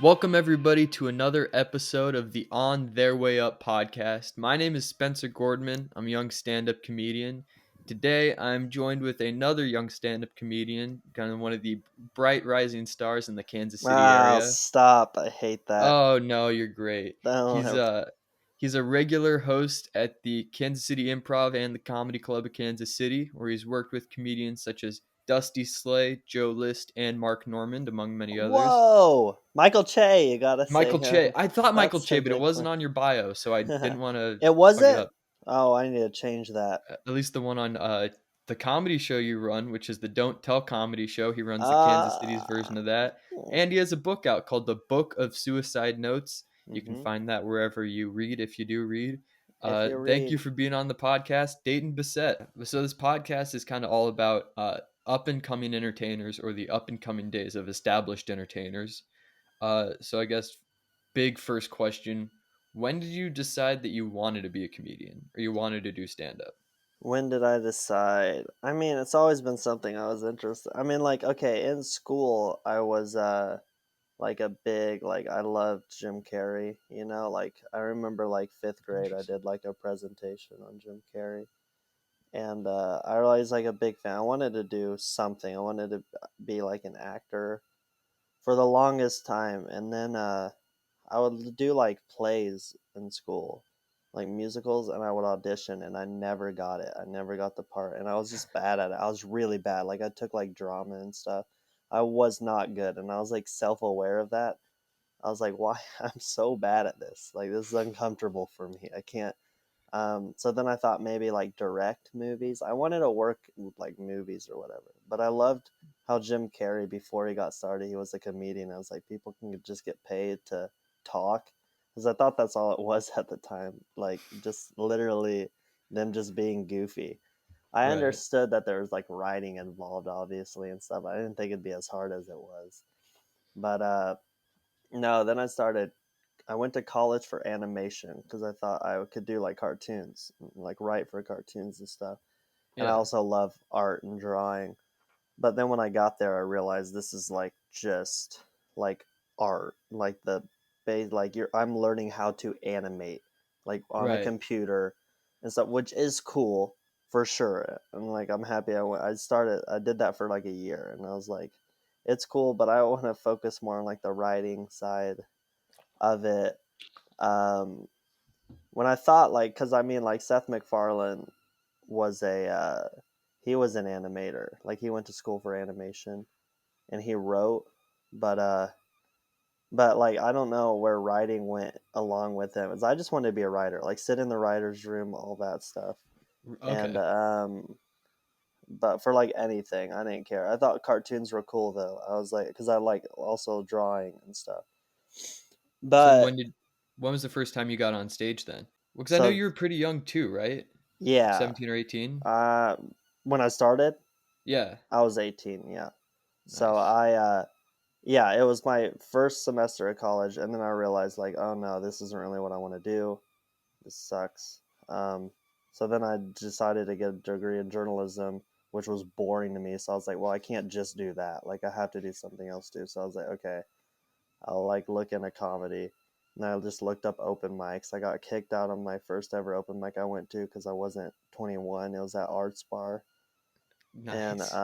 Welcome, everybody, to another episode of the On Their Way Up podcast. My name is Spencer Gordman. I'm a young stand up comedian. Today, I'm joined with another young stand up comedian, kind of one of the bright rising stars in the Kansas City Oh, area. stop. I hate that. Oh, no, you're great. No, He's a he's a regular host at the Kansas City Improv and the Comedy Club of Kansas City, where he's worked with comedians such as Dusty Slay, Joe List, and Mark Normand, among many others. whoa. Michael Che, you gotta say Michael Che. I thought Michael that's Che, a but it big wasn't one. on your bio, so I didn't want to It fuck it wasn't? up. Oh, I need to change that. At least the one on the comedy show you run, which is the Don't Tell Comedy Show. He runs the Kansas City's version Uh, of that. And he has a book out called The Book of Suicide Notes. You can hmm find that wherever you read, if you do read. If you Thank you read. for being on the podcast, Dayton Bissett. So this podcast is kind of all about up and coming entertainers or the up and coming days of established entertainers. So I guess big first question: when did you decide that you wanted to be a comedian or you wanted to do stand up? When did I decide? I mean, it's always been something I was interested. I mean, like, okay, in school, I was like a big I loved Jim Carrey, like I remember like 5th grade I Interesting. did like a presentation on Jim Carrey. And I was like a big fan. I wanted to do something. I wanted to be like an actor for the longest time, and then I would do like plays in school, like musicals, and I would audition, and I never got it. I never got the part, and I was just bad at it. I was really bad. Like I took like drama and stuff. I was not good, and I was like self-aware of that. I was like, why I'm so bad at this? Like this is uncomfortable for me. I can't. So then I thought maybe like direct movies. I wanted to work with like movies or whatever. But I loved how Jim Carrey, before he got started, he was a comedian. I was like, people can just get paid to talk. Because I thought that's all it was at the time. Like just literally them just being goofy. I Right. understood that there was like writing involved, obviously, and stuff. I didn't think it'd be as hard as it was. But no, then I went to college for animation because I thought I could do like cartoons, like write for cartoons and stuff. And I Yeah. also love art and drawing. But then when I got there, I realized this is like just like art, like the base, like I'm learning how to animate, like on a Right. computer and stuff, which is cool for sure. And like I'm happy I did that for like a year, and I was like, it's cool, but I want to focus more on like the writing side of it. um when I thought like, because I mean, like Seth MacFarlane was a he was an animator. Like he went to school for animation and he wrote, but like I don't know where writing went along with him. 'Cause I just wanted to be a writer, like sit in the writer's room, all that stuff. And Okay. but for like anything, I didn't care. I thought cartoons were cool though. I was like, because I like also drawing and stuff. So But when was the first time you got on stage then? Because I know so you were pretty young too, right? yeah, 17 or 18? uh, when I started, Yeah. I was 18. Yeah. So Nice. yeah, it was my first semester at college, and then I realized like, oh no, this isn't really what I want to do. This sucks. Um, so then I decided to get a degree in journalism, which was boring to me. So I was like, well, I can't just do that. Like I have to do something else too. So I was like, okay, I'll like look into comedy. And I just looked up open mics. I got kicked out of my first ever open mic I went to because I wasn't 21. It was at Arts Bar, and Nice.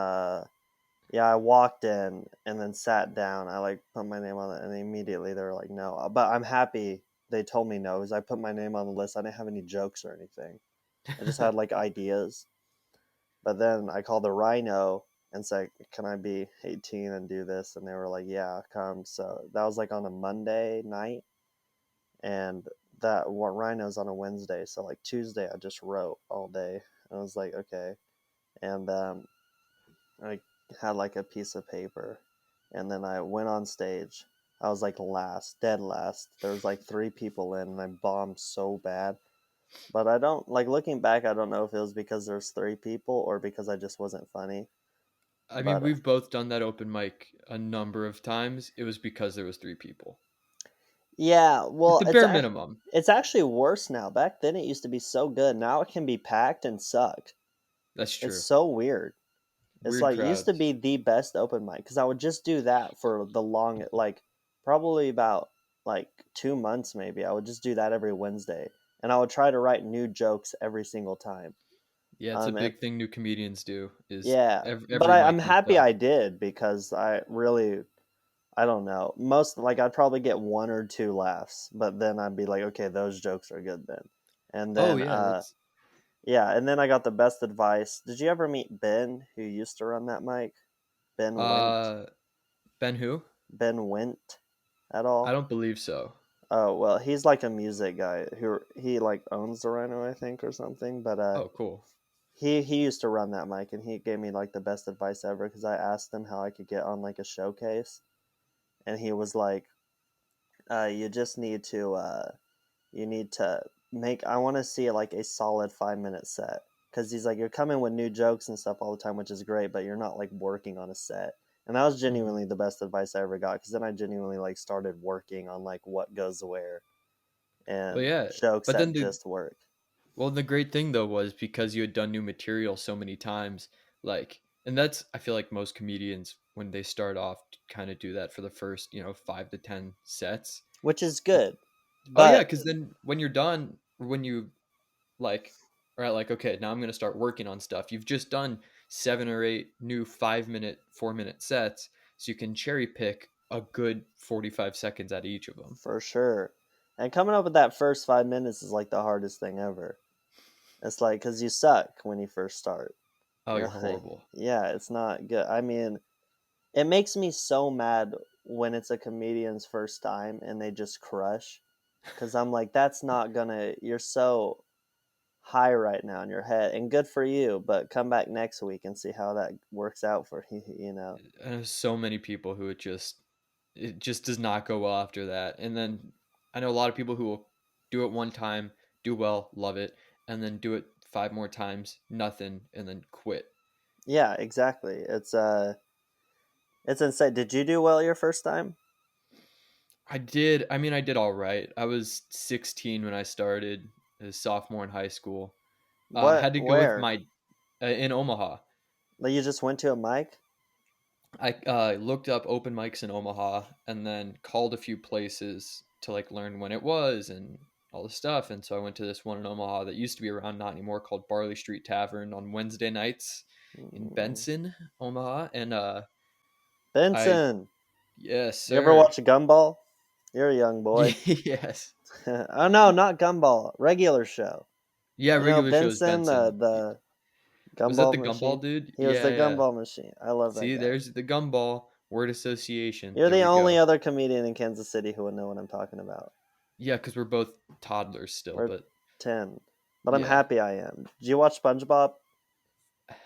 yeah, I walked in and then sat down. I like put my name on it, and immediately they were like, "No." But I'm happy they told me no because I put my name on the list. I didn't have any jokes or anything. I just had like ideas. But then I called the Rhino and said, "Can I be 18 and do this?" And they were like, "Yeah, come." So that was like on a Monday night, and that what Rhino's on a Wednesday. So like Tuesday, I just wrote all day. And I was like, okay, and I had like a piece of paper, and then I went on stage. I was like last, dead last. There was like 3 people in, and I bombed so bad. But I don't like looking back. I don't know if it was because there's 3 people or because I just wasn't funny. I mean, But we've both done that open mic a number of times. It was because there was three people. yeah, It's well, the bare minimum. it's actually worse now. Back then, it used to be so good. Now it can be packed and suck. That's It's true. so weird. It's Weird like it used to crowds. be the best open mic because I would just do that for the long like probably about like 2 months maybe. I would just do that every Wednesday, and I would try to write new jokes every single time. Yeah, it's a And big thing new comedians do is yeah, but every I'm mic you happy suck. I did because I don't know. Most like I'd probably get one or two laughs, but then I'd be like, okay, those jokes are good then. And Oh then yeah, that's yeah, and then I got the best advice. Did you ever meet Ben who used to run that mic? Ben Went? uh Ben who? Ben Went at I all? don't believe so. Oh, well, he's like a music guy who he like owns the Rhino, I think, or something, but Oh, cool. he used to run that mic and he gave me like the best advice ever because I asked him how I could get on like a showcase and he was like, you just need to you need to make I want to see like a solid 5 minute set because he's like you're coming with new jokes and stuff all the time, which is great, but you're not like working on a set. And that was Mhm. genuinely the best advice I ever got because then I genuinely like started working on like what goes where Well, and yeah, jokes but that then just work. the great thing though was because you had done new material so many times, like, and that's I feel like most comedians when they start off kind of do that for the first 5 to 10 sets. Which is It- good. oh yeah, But because then when you're done, or when you like are at like okay, now I'm gonna start working on stuff. You've just done 7 or 8 new 5 minute, 4 minute sets, so you can cherry pick a good 45 seconds out of each of them. for sure. And coming up with that first 5 minutes is like the hardest thing ever. It's like, because you suck when you first start. Oh, You're you're like, horrible. yeah, it's not good. I mean, it makes me so mad when it's a comedian's first time and they just crush. Because I'm like, that's not gonna, you're so high right now in your head. And good for you, but come back next week and see how that works out for you, you know? I know so many people who it just does not go well after that. And then I know a lot of people who will do it one time, do well, love it, and then do it 5 more times, nothing, and then quit. Yeah, exactly. It's insane. Did you do well your first time? I did. I mean, I did all right. I was 16 when I started, as sophomore in high school. What? Had to go with Where? my in Omaha. Like you just went to a mic? I looked up open mics in Omaha and then called a few places to like learn when it was and all the stuff. And so I went to this one in Omaha that used to be around, not anymore, called Barley Street Tavern on Wednesday nights in Mm. Benson, Omaha. And I Benson. yes, You ever sir. watch Gumball? You're a young boy. Yes. Oh no, not Gumball. Regular show. Yeah, You know regular shows Benson, Benson. the Was that Gumball the gumball machine. dude? He was Yeah, the yeah. Gumball machine. I love that See, guy. there's the gumball word association. You're There the we only go. other comedian in Kansas City who would know what I'm talking about. Yeah, because we're both toddlers still, We're but 10. But I'm yeah. happy I am. Did you watch SpongeBob?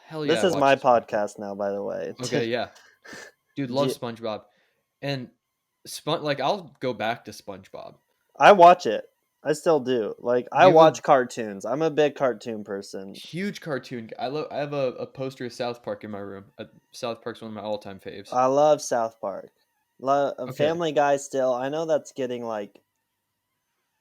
Hell yeah, This I is my watched SpongeBob. podcast now, by the way. Okay, yeah. Dude, Did love you, SpongeBob. And like I'll go back to SpongeBob. I watch it. I still do. Like I Do you have watch a cartoons. I'm a big cartoon person. huge cartoon? I have a poster of South Park in my room. South Park's one of my all-time faves. I love South Park. Okay. Family Guy still. I know that's getting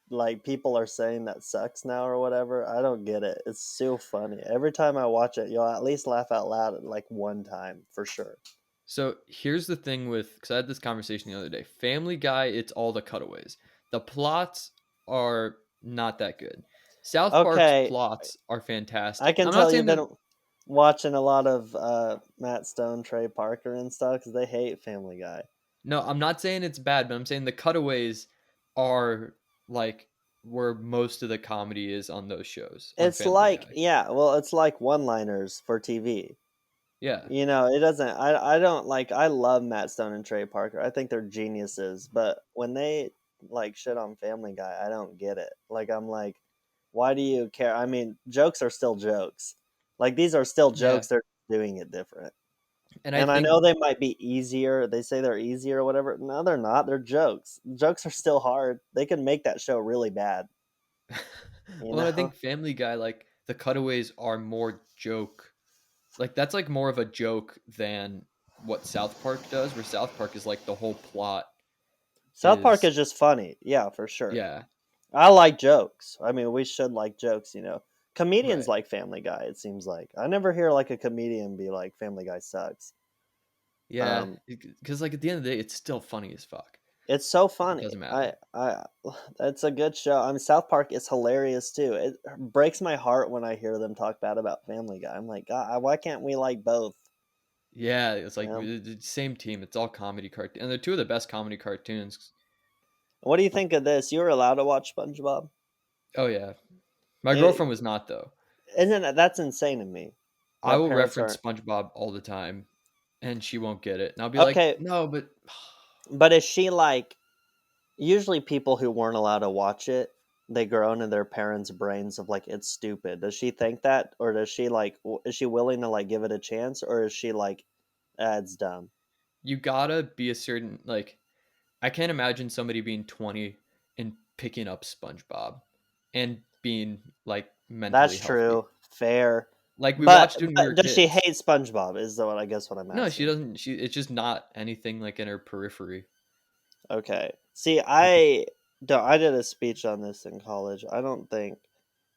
like people are saying that sucks now or whatever. I don't get it. It's so funny. Every time I watch it, you'll at least laugh out loud at like one time for sure. So here's the thing with because I had this conversation the other day. Family Guy, it's all the cutaways. The plots are not that good. South Park's Okay, plots are I fantastic. can I'm not tell saying you've that been watching a lot of Matt Stone, Trey Parker, and stuff because they hate Family Guy. no, I'm not saying it's bad, but I'm saying the cutaways are like where most of the comedy is on those shows on It's Family like Guy. yeah, well, it's like one-liners for TV. Yeah. You know, it doesn't. I don't like. I love Matt Stone and Trey Parker. I think they're geniuses. But when they like shit on Family Guy, I don't get it. Like I'm like, why do you care? I mean, jokes are still jokes. Like these are still Yeah. jokes. They're doing it different. And I And I think know they might be easier. They say they're easier or whatever. No, they're not. They're jokes. Jokes are still hard. They can make that show really bad. You well, I know. think Family Guy like the cutaways are more joke. Like that's like more of a joke than what South Park does, where South Park is like the whole plot South Park is is just funny. Yeah, for sure. yeah, I like jokes. I mean, we should like jokes, you know. Comedians right. like Family Guy, it seems like. I never hear like a comedian be like Family Guy sucks. Yeah, Um because like at the end of the day, it's still funny as fuck. It's so It funny. doesn't matter. I It's a good show. I mean, South Park is hilarious too. It breaks my heart when I hear them talk bad about Family Guy. I'm like, God, why can't we like both? Yeah, it's You like know? the same team. It's all comedy cartoon, and they're two of the best comedy cartoons. What do you think of this? You were allowed to watch SpongeBob. Oh yeah, my It, girlfriend was not though. that's insane to me I that will parents reference aren't. SpongeBob all the time, and she won't get it. And I'll be like, Okay, no, but but is she like usually people who weren't allowed to watch it? They grow into their parents' brains of like it's stupid. Does she think that, or does she like is she willing to like give it a chance, or is she like, it's dumb? you gotta be a certain like. I can't imagine somebody being 20 and picking up SpongeBob and being like mentally That's healthy. true. Fair. Like we But watched it when we but were does she kids. hate SpongeBob? Is the what I guess what I'm No, she asking. doesn't. She it's just not anything like in her periphery. Okay. See, Like it's I did a speech on this in college. I don't think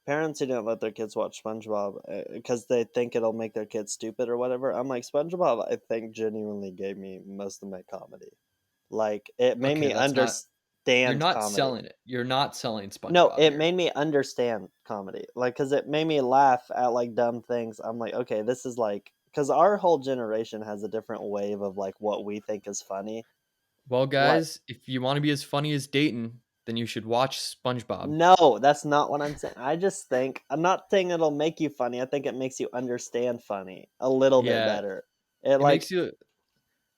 parents who don't let their kids watch SpongeBob because they think it'll make their kids stupid or whatever. I'm like SpongeBob. I think genuinely gave me most of my comedy. Like it made okay. me That's not. You're understand not comedy. selling it. You're not selling No, SpongeBob it here. made me understand comedy. Like, cause it made me laugh at like dumb things. I'm like, okay, this is like, cause our whole generation has a different wave of like what we think is funny. Well, Like, guys, if you want to be as funny as Dayton, then you should watch SpongeBob. no, that's not what I'm saying. I just think I'm not saying it'll make you funny. I think it makes you understand funny a little bit Yeah, better. It it makes like you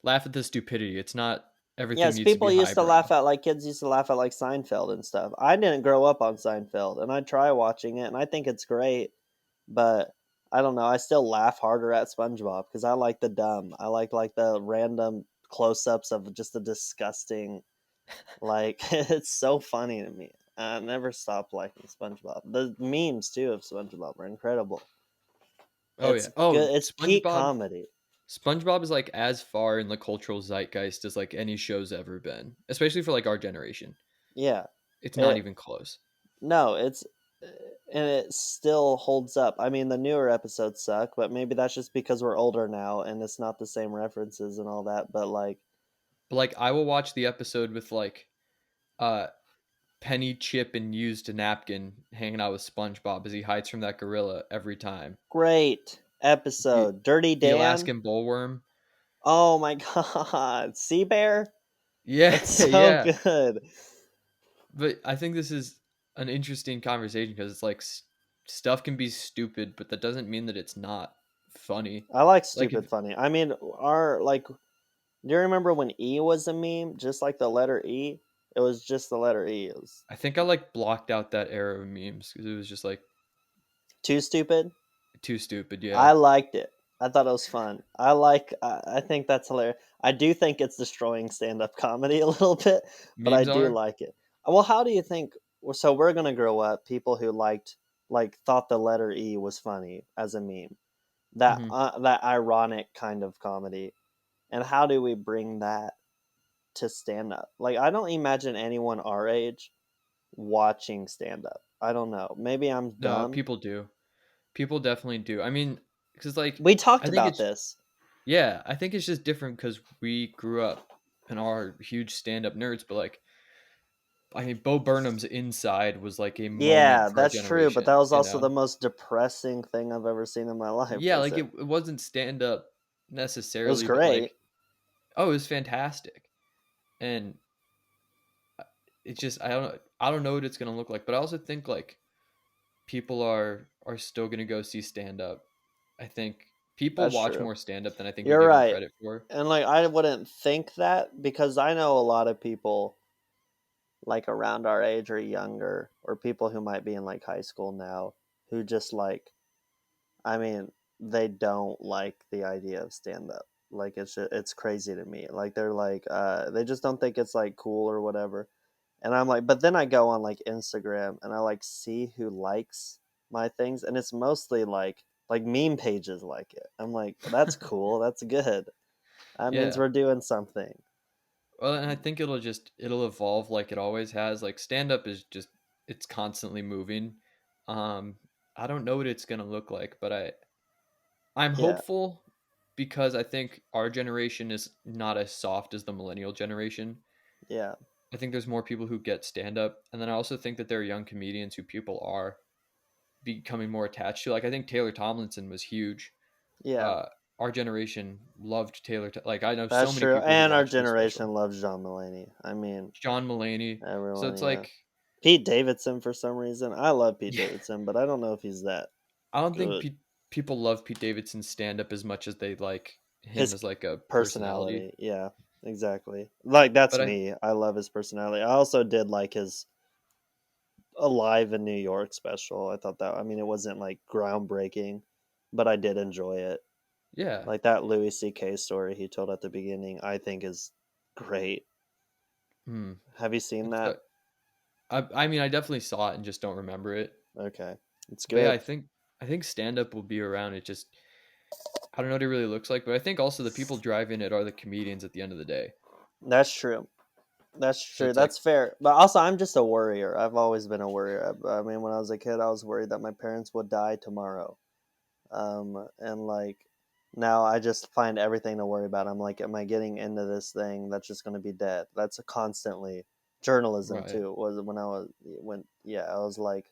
laugh at the stupidity. It's not everything yes, needs to be people used to highbrow. laugh at like kids used to laugh at like Seinfeld and stuff. I didn't grow up on Seinfeld, and I try watching it, and I think it's great. But I don't know. I still laugh harder at SpongeBob because I like the dumb. I like the random close-ups of just the disgusting. Like it's so funny to me. I never stop liking SpongeBob. The memes too of SpongeBob are incredible. Oh It's yeah. Oh, good. It's peak SpongeBob. comedy. SpongeBob is like as far in the cultural zeitgeist as like any show's ever been, especially for like our generation. Yeah. It's not It even close. no. It's and it still holds up. I mean, the newer episodes suck, but maybe that's just because we're older now and it's not the same references and all that. But like, But like I will watch the episode with like uh Penny, Chip, and used napkin hanging out with SpongeBob as he hides from that gorilla every time. great The episode. Dirty the Dan. Alaskan bullworm. Oh my god. Sea Bear? Yeah, It's so yeah. good. But I think this is an interesting conversation because it's like stuff can be stupid, but that doesn't mean that it's not funny. I like Like stupid if funny. I mean, our like do you remember when E was a meme? Just like the letter E? It was just the letter E. It was I think I like blocked out that era of memes because it was just like too stupid. too stupid. Yeah, I liked it. I thought it was fun. I think that's hilarious. I do think it's destroying stand-up comedy a little bit, but I memes do are. like it. Well, how do you think so we're going to grow up people who thought the letter E was funny as a meme. Hmm. That ironic kind of comedy. And how do we bring that to stand-up? Like I don't imagine anyone our age watching stand-up. I don't know. Maybe I'm No, dumb. people do. People definitely do. I mean, because like We talked I think about it's this. yeah, I think it's just different because we grew up and are huge stand-up nerds. But like, I mean, Bo Burnham's Inside was like a moment Yeah, for our that's true, but that generation. was You also the know? most depressing thing I've ever seen in my life. Yeah, Was like it? it wasn't stand-up It was necessarily, but great. like, oh, it was fantastic. And it's just I don't know what it's gonna look like, but I also think like people are still gonna go see stand up. I think people That's watch true. more stand up than I think we You're give them right. credit for. And like I wouldn't think that because I know a lot of people like around our age or younger or people who might be in like high school now who just like I mean, they don't like the idea of stand up. Like it's crazy to me. Like they're like they just don't think it's like cool or whatever. And I'm like, but then I go on like Instagram and I like see who likes my things and it's mostly like meme pages like it. I'm like, that's cool. That's good. That means Yeah. we're doing something. Well, and I think it'll evolve like it always has. Like stand up is just it's constantly moving. Um, I don't know what it's gonna look like, but I'm Yeah. hopeful because I think our generation is not as soft as the millennial generation. Yeah. I think there's more people who get stand up, and then I also think that there are young comedians who people are becoming more attached to. Like I think Taylor Tomlinson was huge. Yeah. Uh, our generation loved Taylor. Like I know so That's many true. people who And our watched his special. generation loves John Mulaney. I mean, John Mulaney. So everyone, it's yeah. like, Pete Davidson for some reason. I love Pete yeah, Davidson, but I don't know if he's that I don't think good. people love Pete Davidson's stand up as much as they like him His as like a personality. personality, yeah, exactly. Like that's But I, me. I love his personality. I also did like his Alive in New York special. I thought that, I mean, it wasn't like groundbreaking, but I did enjoy it. yeah, Like that Louis C.K. story he told at the beginning, I think is great. hmm, Have you seen it's, that? I mean, I definitely saw it and just don't remember it. Okay, it's But yeah, good. I think stand up will be around. It just I don't know what it really looks like, but I think also the people driving it are the comedians at the end of the day. That's true. That's So true. it's like, That's fair. But also, I'm just a worrier. I've always been a worrier. I mean, when I was a kid, I was worried that my parents would die tomorrow. And like now, I just find everything to worry about. I'm like, am I getting into this thing that's just going to be dead? That's a constantly journalism right. too. Was when I was when yeah, I was like,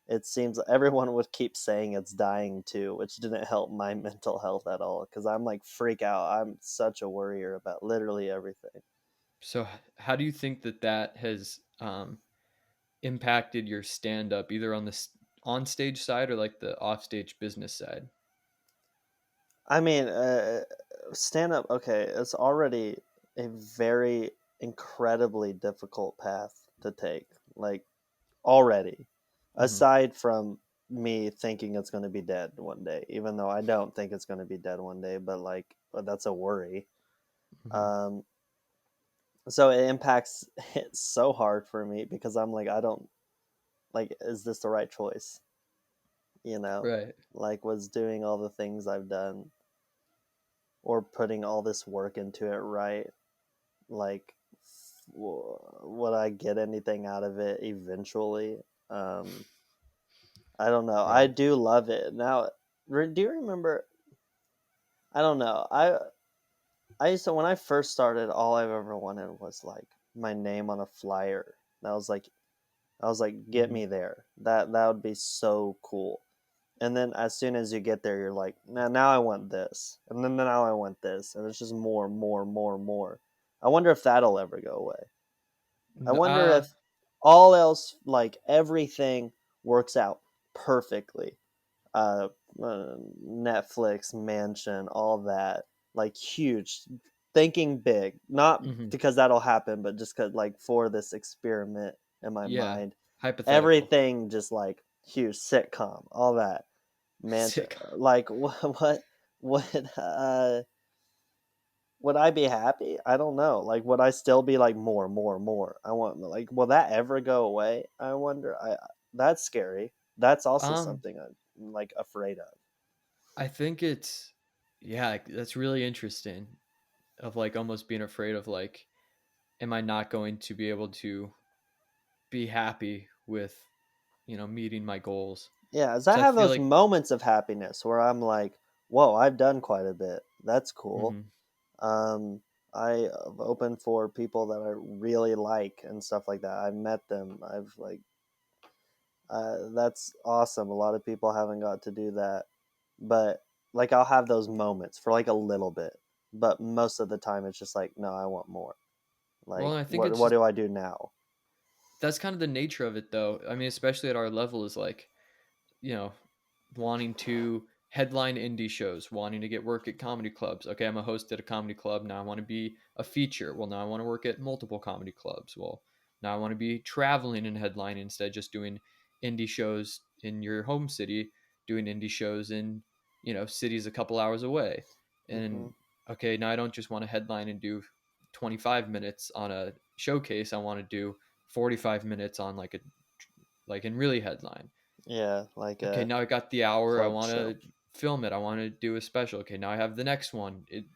it seems everyone would keep saying it's dying too, which didn't help my mental health at all because I'm like freak out. I'm such a worrier about literally everything. So how do you think that that has impacted your stand up either on the on stage side or like the off stage business side? I mean, stand up. Okay, it's already a very incredibly difficult path to take. Like already, Hmm. aside from me thinking it's going to be dead one day, even though I don't think it's going to be dead one day, but like that's a worry. Hmm. Um, so it impacts it so hard for me because I'm like, I don't like, is this the right choice? You know, Right. like was doing all the things I've done or putting all this work into it right? Like, would I get anything out of it eventually? Um, I don't know. I Right. do love it. Now, do you remember? I don't know. I used to, when I first started, all I've ever wanted was like my name on a flyer. That was like, I was like, get Hmm. me there. That would be so cool. And then as soon as you get there, you're like, now I want this, and then now I want this, and it's just more, more, more, more. I wonder if that'll ever go away. I wonder Uh, if all else, like everything, works out perfectly. Uh, Netflix, mansion, all that, like huge, thinking big. Not hmm. because that'll happen, but just cause like for this experiment in my Yeah. mind, Hypothetical. everything just like huge sitcom, all that mansion. Sick. Like what would I be happy? I don't know. Like, would I still be like more, more, more? I want like, will that ever go away? I wonder. I That's scary. That's also Um, something I'm like afraid of. I think it's yeah, like, that's really interesting. Of like almost being afraid of like, am I not going to be able to be happy with meeting my goals? Yeah, as I So I have feel those like, moments of happiness where I'm like, whoa, I've done quite a bit. That's cool. mhm, Um, I have opened for people that I really like and stuff like that. I've met them. I've like, that's awesome. A lot of people haven't got to do that, but like I'll have those moments for like a little bit, but most of the time it's just like, no, I want more. well, Like, I think it's what just do I do now? that's kind of the nature of it, though. I mean, especially at our level, is like you know wanting to headline indie shows, wanting to get work at comedy clubs. Okay, I'm a host at a comedy club. Now I want to be a feature. Well, now I want to work at multiple comedy clubs. Well, now I want to be traveling and headlining instead of just doing indie shows in your home city, doing indie shows in, cities a couple hours away. Hmm. And okay, now I don't just want to headline and do 25 minutes on a showcase. I want to do 45 minutes on like in really headline. Yeah, like Okay, a now I got the hour. I club want show. to film it. I want to do a special. Okay, now I have the next one. It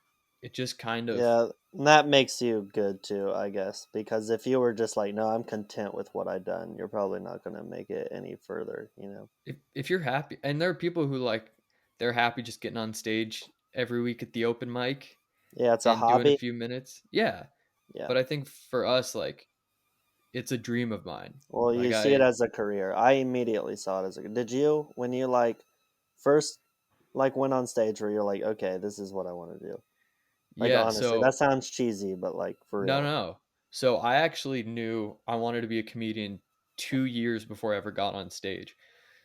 just kind of Yeah, and that makes you good too, I guess, because if you were just like, no, I'm content with what I've done, you're probably not going to make it any further, you know? if you're happy, and there are people who like they're happy just getting on stage every week at the open mic Yeah, it's a and doing a hobby. few minutes. Yeah, Yeah. But I think for us, like, it's a dream of mine. Well, Like you see it I as a career. I immediately saw it as a. Did you when you like first like went on stage where you're like, okay, this is what I want to do. Like Yeah, honestly, that so sounds cheesy, but like for no, real. no. So I actually knew I wanted to be a comedian 2 years before I ever got on stage.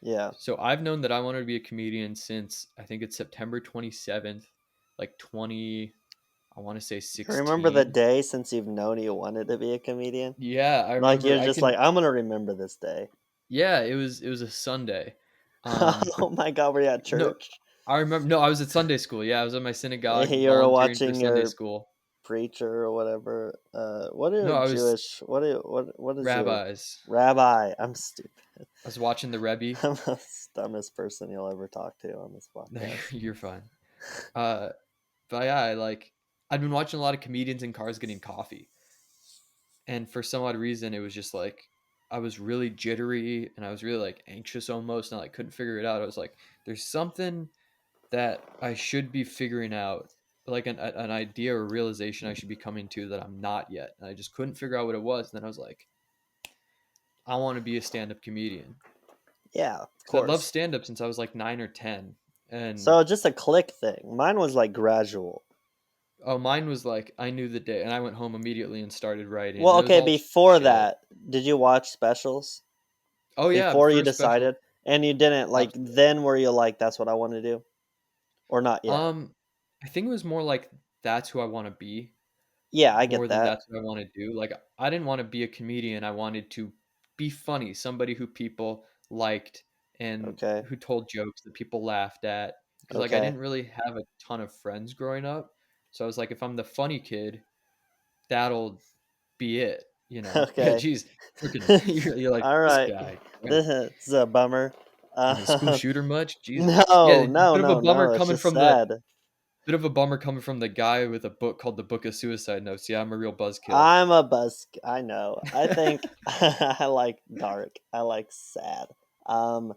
Yeah. So I've known that I wanted to be a comedian since I think it's September 27th, like 20, I want to say You remember the 16. day since you've known you wanted to be a comedian? Yeah, I Like remember you're I just like, can I'm gonna remember this day. yeah, it was a Sunday. Um Oh my god, were you at no, church? I remember no, I was at Sunday school. Yeah, I was at my synagogue You were volunteering for watching Sunday your school. preacher or whatever. What are No, I was Jewish? What is your rabbis. rabbi? I'm stupid. I was watching the Rebbe. I'm the dumbest person you'll ever talk to on this No, podcast. you're fine. Uh but yeah, I'd been watching a lot of comedians in cars getting coffee. And for some odd reason it was just like I was really jittery and I was really like anxious almost and I like couldn't figure it out. I was like, there's something that I should be figuring out, like an idea or realization I should be coming to that I'm not yet. And I just couldn't figure out what it was. And then I was like, I want to be a stand-up comedian Yeah, of because I love course. stand-up since I was like 9 or 10. And So just a click thing. Mine was like gradual. oh, mine was like I knew the day, and I went home immediately and started writing, Well, and it was okay, all before chill. that, did you watch specials Oh yeah, before you before special, decided? And you didn't like absolutely. then were you like that's what I want to do or not yet? Um, I think it was more like that's who I want to be Yeah, I more get than that. that's what I want to do. Like I didn't want to be a comedian. I wanted to be funny, somebody who people liked and Okay. who told jokes that people laughed at. Because like I Okay. didn't really have a ton of friends growing up, so I was like, if I'm the funny kid, that'll be it. You know? Yeah. Okay. Geez, freaking, you're like All this right. guy. This is a bummer. In a school Uh, shooter much? Jesus. Yeah, no, no, bit of a no, bummer no. It's coming just from the sad. bit of a bummer coming from the guy with a book called The Book of Suicide Notes. Yeah, I'm a real buzzkill. I'm a busk. I know. I think I like dark. I like sad. Um,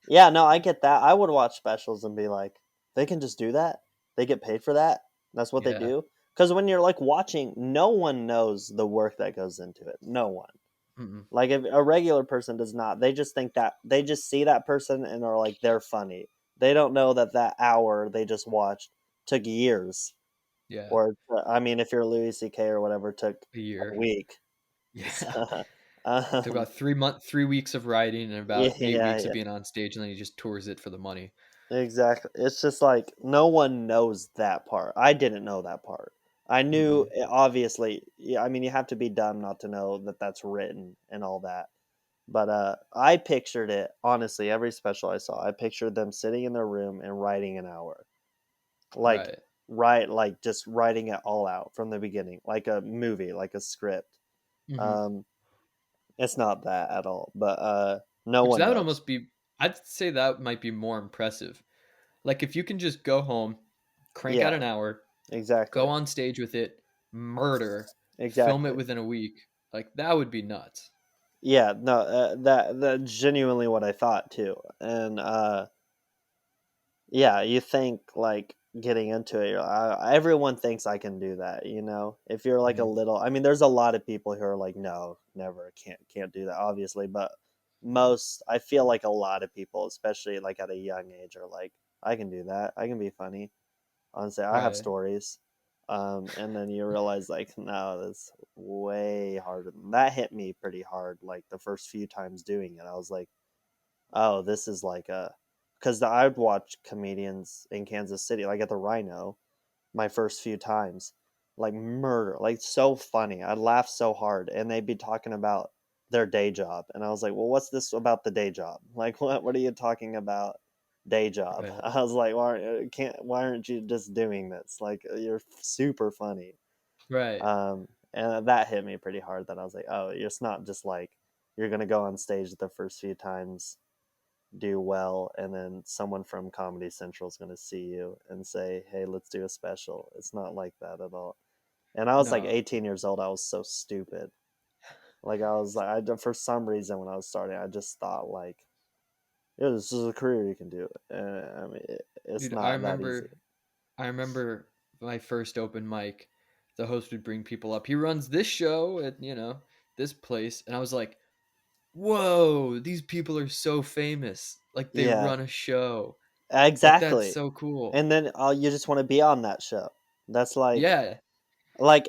yeah, no, I get that. I would watch specials and be like, they can just do that. They get paid for that. That's what they Yeah. do. Because when you're like watching, no one knows the work that goes into it. No one. Mm-mm. Like if a regular person does not, they just think that they just see that person and are like they're funny. They don't know that that hour they just watched took years Yeah. or I mean, if you're Louis C.K. or whatever, took A a year. week. Yeah. Took um, about 3 weeks of writing and yeah, about 8 weeks of yeah, being on stage, and then he just tours it for the money. exactly. It's just like no one knows that part. I didn't know that part. I knew Mm-mm. obviously. Yeah, I mean, you have to be dumb not to know that that's written and all that. But I pictured it honestly. Every special I saw, I pictured them sitting in their room and writing an hour, like Right. like just writing it all out from the beginning, like a movie, like a script. Mm-hmm. Um, it's not that at all, but no Which one that would knows. almost be. I'd say that might be more impressive. Like if you can just go home, crank out Yeah, an hour, go exactly, on stage with it, murder, film it exactly. within a week. Like that would be nuts. Yeah, no, that's genuinely what I thought too, and yeah, you think like getting into it, everyone thinks I can do that, you know? If you're like a Mm-hmm. little, I mean, there's a lot of people who are like, no, never, can't do that, obviously. But most, I feel like a lot of people, especially like at a young age, are like, I can do that. I can be funny. Honestly, I have Right. stories. And then you realize like, no, that's way harder. That hit me pretty hard. Like the first few times doing it, I was like, oh, this is like a because I'd watch comedians in Kansas City, like at the Rhino, my first few times, like murder, like so funny. I'd laugh so hard, and they'd be talking about their day job, and I was like, well, what's this about the day job? Like, what are you talking about? Day job. Right. I was like, why aren't you just doing this? Like, you're super funny. Right. And that hit me pretty hard. That I was like, oh, it's not just like you're gonna go on stage the first few times do well and then someone from Comedy Central is going to see you and say, "Hey, let's do a special." It's not like that at all. And I was like No. 18 years old. I was so stupid. Like I was like for some reason when I was starting, I just thought like, "Yeah, this is a career you can do." I mean, it's Dude, I not that easy. remember I remember my first open mic. the host would bring people up. He runs this show at, this place. And I was like, whoa, these people are so famous. Like they Yeah, run a show. Like that's exactly. so cool. And then you just want to be on that show. That's Yeah. like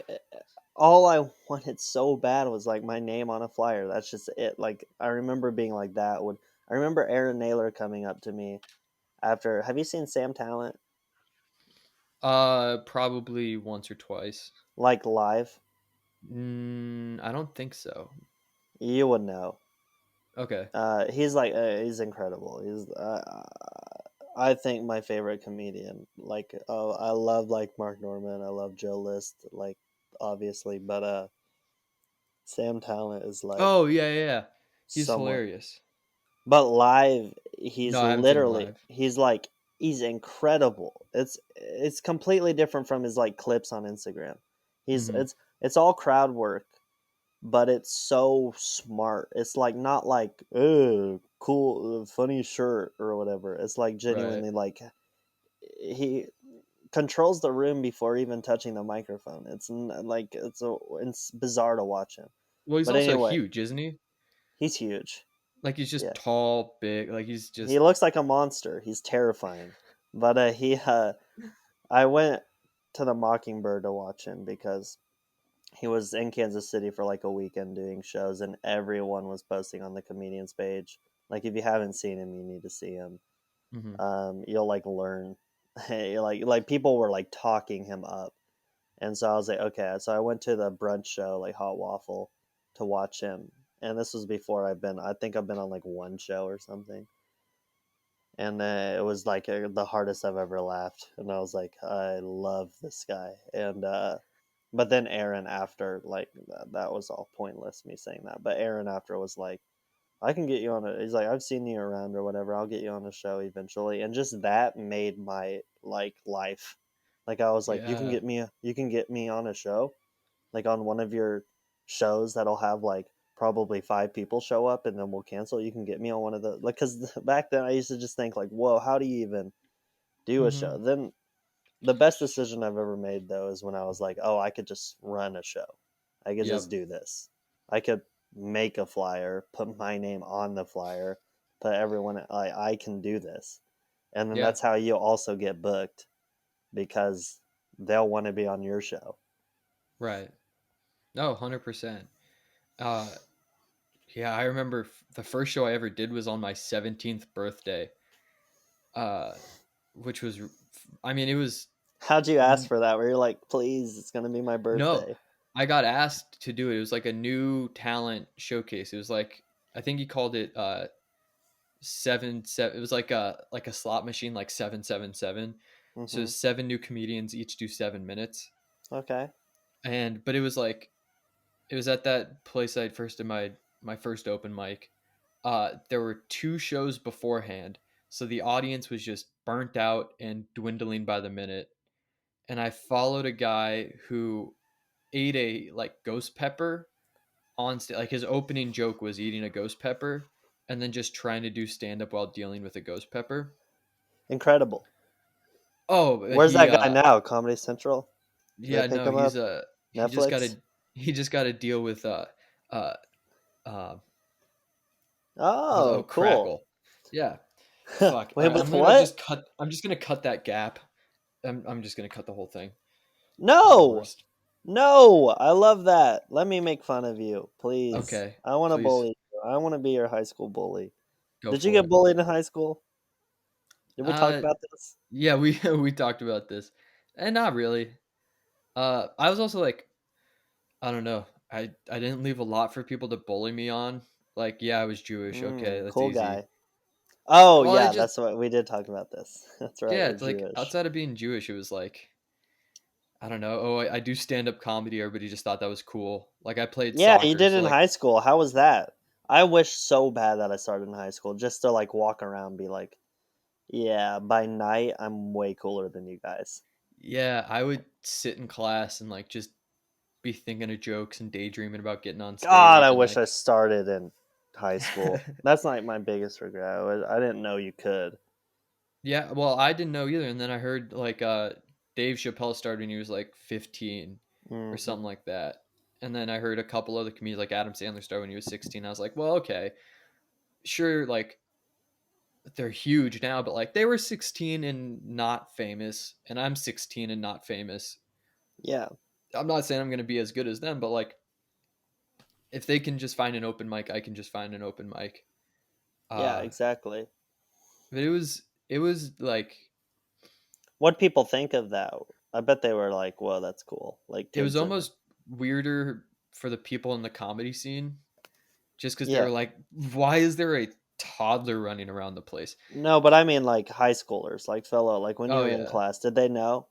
all I wanted so bad was like my name on a flyer. That's just it. Like I remember being like that when I remember Aaron Naylor coming up to me after. Have you seen Sam Talent Probably once or twice. like live? I don't think so. You would know. Okay. He's like he's incredible. He's I think my favorite comedian. Like I love like Mark Norman. I love Joe List. Like obviously, but Sam Talent is like Oh, yeah, yeah, yeah. He's someone. hilarious. But live, No, I haven't seen him live. he's like he's incredible. It's completely different from his like clips on Instagram. He's Mhm. it's all crowd work, but it's so smart. It's like not like cool funny shirt or whatever. It's like Right. genuinely like he controls the room before even touching the microphone. Like it's bizarre to watch him. Well, he's But also anyway, huge, isn't he? he's huge. Like he's just Yeah. tall, big, like he's He just looks like a monster. He's terrifying. But I went to the Mockingbird to watch him because he was in Kansas City for like a weekend doing shows, and everyone was posting on the comedian's page. Like if you haven't seen him, you need to see him. Mhm. You'll like learn. Like people were like talking him up, and so I was like, okay. So I went to the brunch show, like Hot Waffle, to watch him. And this was before I've been. I think I've been on like one show or something, and it was like the hardest I've ever laughed. And I was like, I love this guy. And but then Aaron after like that was all pointless me saying that. But Aaron after was like, I can get you on a. He's like, I've seen you around or whatever. I'll get you on a show eventually. And just that made my like life. Like I was like, Yeah. you can get me on a show, like on one of your shows that'll have like probably five people show up and then we'll cancel. You can get me on one of the like because back then I used to just think like, whoa, how do you even do a show? Mhm. Then the best decision I've ever made though is when I was like, oh, I could just run a show. I could just Yep. do this. I could make a flyer, put my name on the flyer, put everyone I can do this. And then Yeah. that's how you also get booked because they'll want to be on your show. Right. No, 100%. Uh yeah, I remember the first show I ever did was on my 17th birthday. Uh which was I mean, it was How'd you ask n- for that? Where you're like, please, it's gonna be my no. birthday. I got asked to do it. It was like a new talent showcase. It was like I think he called it 7 7. It was like a slot machine, like 777. So Mm-hmm. seven new comedians each do 7 minutes. Okay. And but it was like it was at that place I first did my first open mic. There were two shows beforehand, so the audience was just burnt out and dwindling by the minute. And I followed a guy who ate a like ghost pepper on stage. Like his opening joke was eating a ghost pepper, and then just trying to do stand up while dealing with a ghost pepper. Incredible. Oh, Where's that guy now? Comedy Central? Did they yeah, pick no, him up? he just got Netflix? to he just got to deal with uh uh oh, Oh, cool. Crackle. Yeah. Fuck. Wait, I'm with gonna what? just cut. I'm just gonna cut that gap. I'm just gonna cut the whole thing. This is the No! worst. No! I love that. Let me make fun of you, please. Okay, I want to please bully you. I want to be your high school bully. go Did you for get it. bullied in high school? Did we talk Uh, about this? yeah, we we talked about this, and not really. I was also like, I don't know. I didn't leave a lot for people to bully me on. Like, yeah, I was Jewish. Okay, that's Cool easy. guy. Oh, Well, it yeah, just that's what we did talk about this. That's right, yeah, you're it's like Jewish. outside of being Jewish, it was like I don't know. Oh, I do stand up comedy. Everybody just thought that was cool. Like I played Yeah, you soccer, did so in like high school. How was that? I wish so bad that I started in high school just to like walk around and be like, yeah, by night I'm way cooler than you guys. yeah, I would sit in class and like just be thinking of jokes and daydreaming about getting on God, I stage and wish I like started in high school. That's like my biggest regret. I didn't know you could. yeah, well, I didn't know either and then I heard like Dave Chappelle started when he was like 15 or Mm-hmm. something like that. And then I heard a couple other comedians like Adam Sandler started when he was 16. I was like, well, okay, sure, like they're huge now, but like they were 16 and not famous, and I'm 16 and not famous. Yeah. I'm not saying I'm going to be as good as them, but like if they can just find an open mic, I can just find an open mic. Yeah, Uh, exactly. but it was like What people think of that? I bet they were like, "Whoa, that's cool!" Like it was kids in it. almost weirder for the people in the comedy scene, just because they Yeah. were like, why is there a toddler running around the place? No, but I mean like high schoolers, like fellow, like when you Oh were in yeah. class, did they know?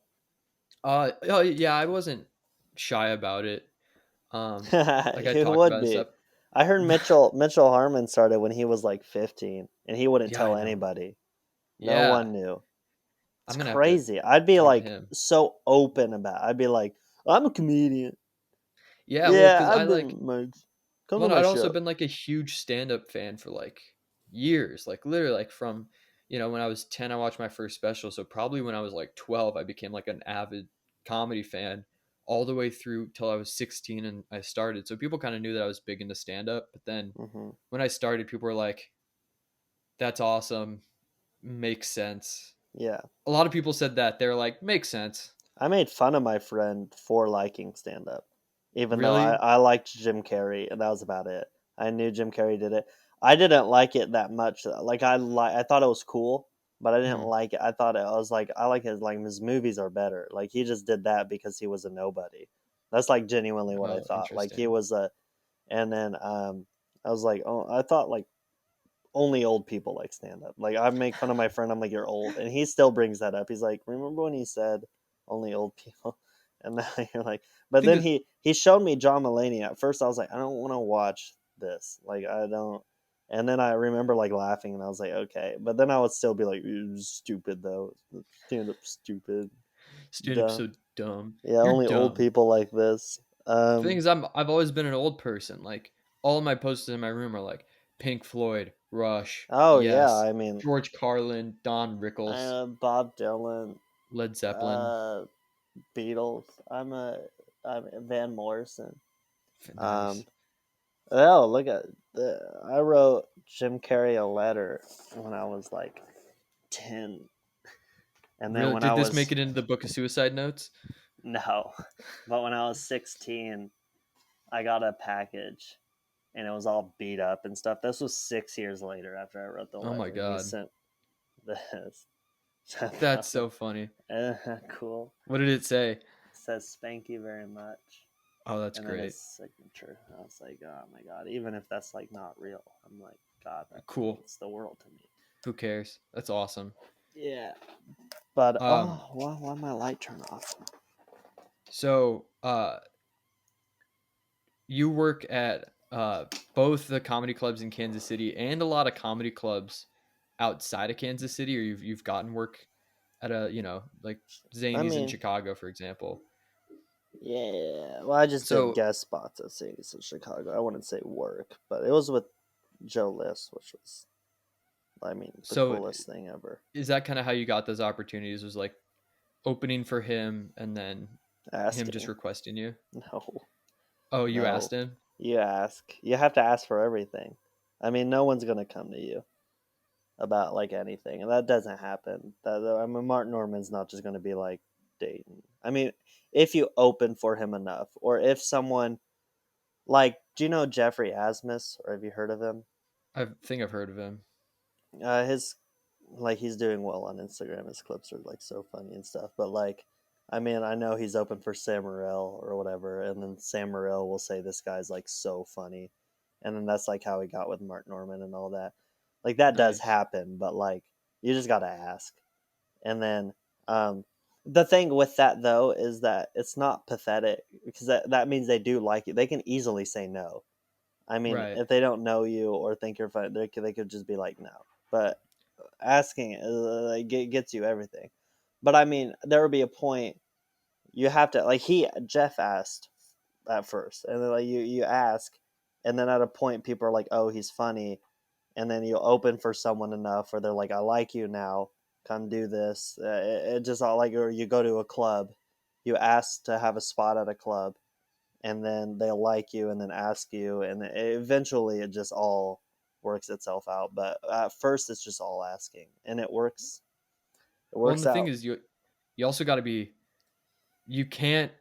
Oh yeah, I wasn't shy about it. Like I Who talked would about and be? stuff. I heard Mitchell Harmon started when he was like 15, and he wouldn't Yeah, I tell know. anybody. No Yeah, one knew. It's I'm gonna have to crazy. I'd be talk to like him. so open about it. I'd be like, I'm a comedian. Yeah, well, Yeah, because I I've like, been like, come to well, my I'd also show. been like a huge stand-up fan for like years, like literally, like from when I was 10, I watched my first special. So probably when I was like 12, I became like an avid comedy fan, all the way through till I was 16 and I started. So people kind of knew that I was big into stand-up. But then Hmm. when I started, people were like, "That's awesome, makes sense." Yeah. A lot of people said that they're like, "Makes sense." I made fun of my friend for liking stand up, even though Really? I liked Jim Carrey, and that was about it. I knew Jim Carrey did it. I didn't like it that much. Like I thought it was cool, but I didn't Hmm. like it. I thought I was like I like his movies are better. Like he just did that because he was a nobody. That's like genuinely what I Oh, thought. Like he interesting. was a, and then I was like, oh, I thought like only old people like stand up. Like I make fun of my friend. I'm like, you're old, and he still brings that up. He's like, remember when he said only old people? And now you're like, but Thing then is, he showed me John Mulaney. At first, I was like, I don't want to watch this. Like I don't. And then I remember like laughing, and I was like, okay. But then I would still be like, stupid though. Stand up, stupid, stand-up dumb. so dumb. Yeah, You're only old dumb. people like this. The thing is, I've always been an old person. Like all of my posters in my room are like Pink Floyd, Rush, Oh yeah, Yes, I mean, George Carlin, Don Rickles, Bob Dylan, Led Zeppelin. uh, Beatles. I'm Van Morrison. Um, Nice. oh, look at the. I wrote Jim Carrey a letter when I was like 10, and then Really? when I Did this make was it into the book of suicide notes? no, but when I was 16, I got a package, and it was all beat up and stuff. This was 6 years later after I wrote the Oh my letter, and he god. sent this. That's so funny. Cool. What did it say? It says "Spank you very much." Oh, that's And then his great. signature. I was like, oh my god, even if that's like not real, I'm like, God, that Cool. means the world to me. Who cares? That's awesome. Yeah, but Um oh, why my light turn off? so you work at both the comedy clubs in Kansas City and a lot of comedy clubs outside of Kansas City, or you've gotten work at a like I Zany's in mean, Chicago, for example. yeah. Well, I just did So guest spots at cities in Chicago. I wouldn't say work, but it was with Joe List, which was, I mean, the so coolest thing ever. is that kind of how you got those opportunities? Was like opening for him and then him just Asking, requesting you? no, Oh, you asked no. him? You ask. You have to ask for everything. I mean, no one's gonna come to you about like anything, and that doesn't happen. I mean, Martin Norman's not just going to be like Dayton. I mean, if you open for him enough, or if someone like, do you know Jeffrey Asmus, or have you heard of him? I think I've heard of him. His like he's doing well on Instagram. His clips are like so funny and stuff. But like, I mean, I know he's open for Sam Morril or whatever, and then Sam Morril will say this guy's like so funny, and then that's like how he got with Mark Norman and all that. Like that does Nice. happen, but like you just gotta ask. And then um, the thing with that though is that it's not pathetic because that means they do like you. They can easily say no. I mean, Right. if they don't know you or think you're fun, they could just be like no. But asking gets you everything. But I mean, there would be a point you have to like Jeff asked at first, and then like you ask, and then at a point people are like, oh, he's funny, and then you open for someone enough where they're like, I like you now, come do this. It just all like, or you go to a club, you ask to have a spot at a club, and then they like you, and then ask you, and eventually it just all works itself out. But at first, it's just all asking, and it works. It Well, and works the thing out is, you also got to be. You can't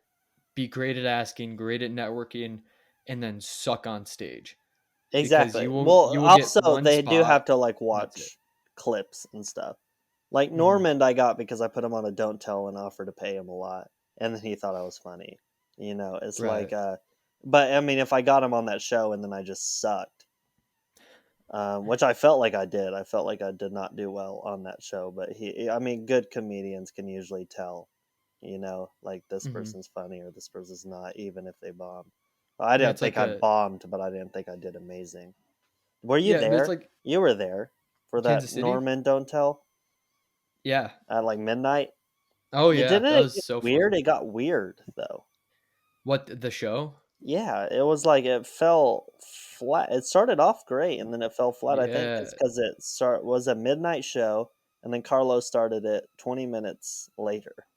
be great at asking, great at networking, and then suck on stage because exactly. you Well, will get also one they do spot have to like and that's it. watch clips and stuff. Like Hmm. Normand, I got because I put him on a don't tell and offered to pay him a lot, and then he thought I was funny. It's like, Right. but I mean, if I got him on that show and then I just sucked, which I felt like I did. I felt like I did not do well on that show. But I mean, good comedians can usually tell, like this Hmm. person's funny or this person's not, even if they bomb. I Yeah, didn't it's think like I a bombed, but I didn't think I did amazing. Were you yeah, but it's there? like You were there for that Kansas City. Norman Don't Tell Yeah. at like midnight. Oh You yeah, didn't that it was get so weird? fun. It got weird though. What the show? Yeah, it was like it fell flat. It started off great and then it fell flat. I think it's Yeah. because was a midnight show and then Carlos started it 20 minutes later.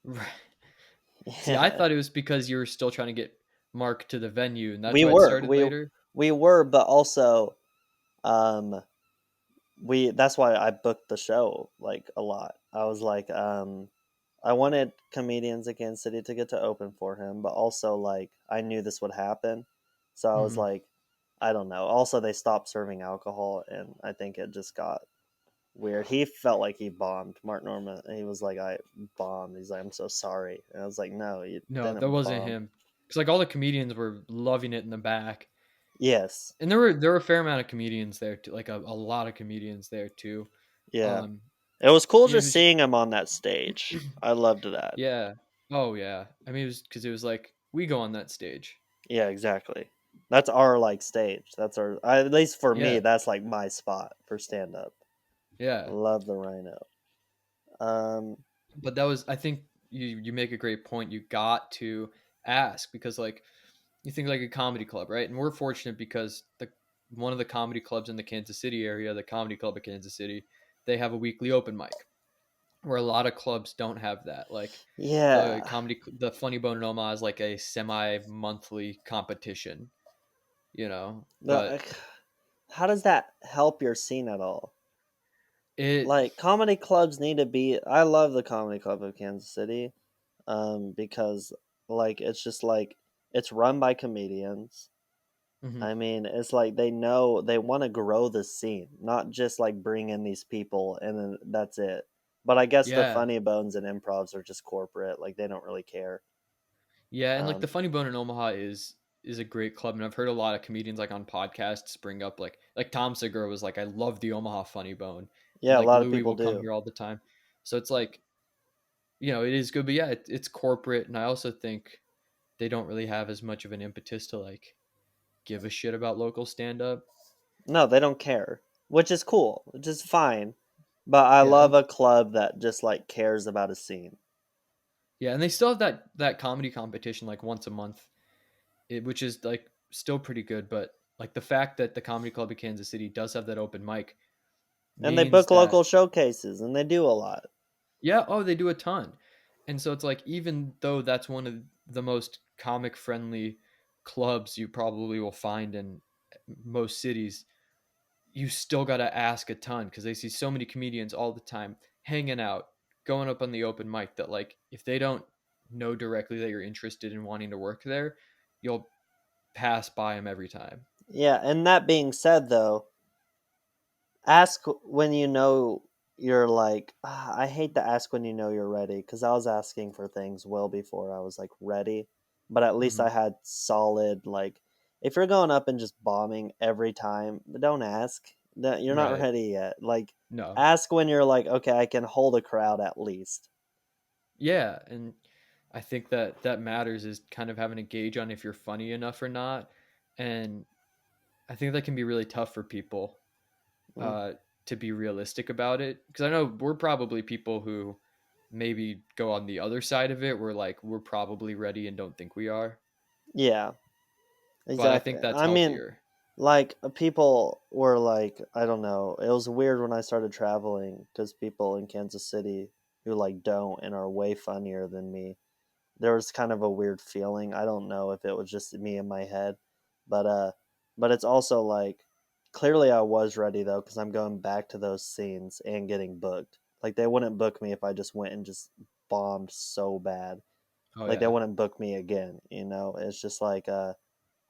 Right. See, I Yeah, thought it was because you were still trying to get Mark to the venue, and that's we why it were started we later. we were, but also um we that's why I booked the show like a lot. I was like I wanted comedians in Kansas City to get to open for him, but also like I knew this would happen. So I was Hmm. like, I don't know. Also they stopped serving alcohol and I think it just got weird. He felt like he bombed. Mark Norman, he was like, I bombed. He's like, I'm so sorry. And I was like, no, you No, that didn't wasn't bomb. him. Because like all the comedians were loving it in the back, Yes. and there were a fair amount of comedians there too, like a lot of comedians there too. Yeah. Um, It was cool it just was seeing him on that stage. I loved that. yeah. Oh yeah. I mean, it was because it was like we go on that stage. Yeah, exactly. That's our like stage. That's our at least for me, Yeah. that's like my spot for stand up. Yeah. Love the Rhino. Um, But that was I think you make a great point. You got to ask because like you think like a comedy club, right? And we're fortunate because the one of the comedy clubs in the Kansas City area, the Comedy Club of Kansas City, they have a weekly open mic where a lot of clubs don't have that. Like yeah. the Funny Bone in Omaha is like a semi-monthly competition, The, but how does that help your scene at all? it Like comedy clubs need to be. I love the Comedy Club of Kansas City, because like it's just like it's run by comedians. mhm. I mean, it's like they know they want to grow the scene, not just like bring in these people and then that's it. But I guess the Yeah. funny bones and improvs are just corporate, like they don't really care. Yeah, and like the Um, Funny Bone in Omaha is a great club, and I've heard a lot of comedians like on podcasts bring up like Tom Segura was like, I love the Omaha Funny Bone, and yeah, a like lot of Louis people will come do. here all the time, so it's like it is good, but yeah, it's corporate, and I also think they don't really have as much of an impetus to like give a shit about local stand up. No, they don't care, which is cool, which is fine. But I Yeah, love a club that just like cares about a scene. yeah, and they still have that comedy competition like once a month, which is like still pretty good, but like the fact that the Comedy Club of Kansas City does have that open mic And they means book that local showcases and they do a lot. yeah, oh, they do a ton. And so it's like even though that's one of the most comic friendly clubs you probably will find in most cities, you still got to ask a ton because they see so many comedians all the time hanging out, going up on the open mic that like if they don't know directly that you're interested in wanting to work there, you'll pass by them every time. Yeah, and that being said though, ask when you know you're like, I hate to ask when you know you're ready because I was asking for things well before I was like ready, but at least Hmm. I had solid like if you're going up and just bombing every time, don't ask. You're not Right. ready yet. Like No. ask when you're like, okay, I can hold a crowd at least. Yeah, and I think that that matters is kind of having a gauge on if you're funny enough or not, and I think that can be really tough for people Mm. uh, to be realistic about it because I know we're probably people who maybe go on the other side of it. We're like we're probably ready and don't think we are, Yeah, but I exactly. think that's I mean, healthier. like people were like, I don't know. It was weird when I started traveling because people in Kansas City who like don't and are way funnier than me there was kind of a weird feeling. I don't know if it was just me in my head, but but it's also like clearly I was ready though because I'm going back to those scenes and getting booked. Like they wouldn't book me if I just went and just bombed so bad. Oh Like they yeah. wouldn't book me again. It's just like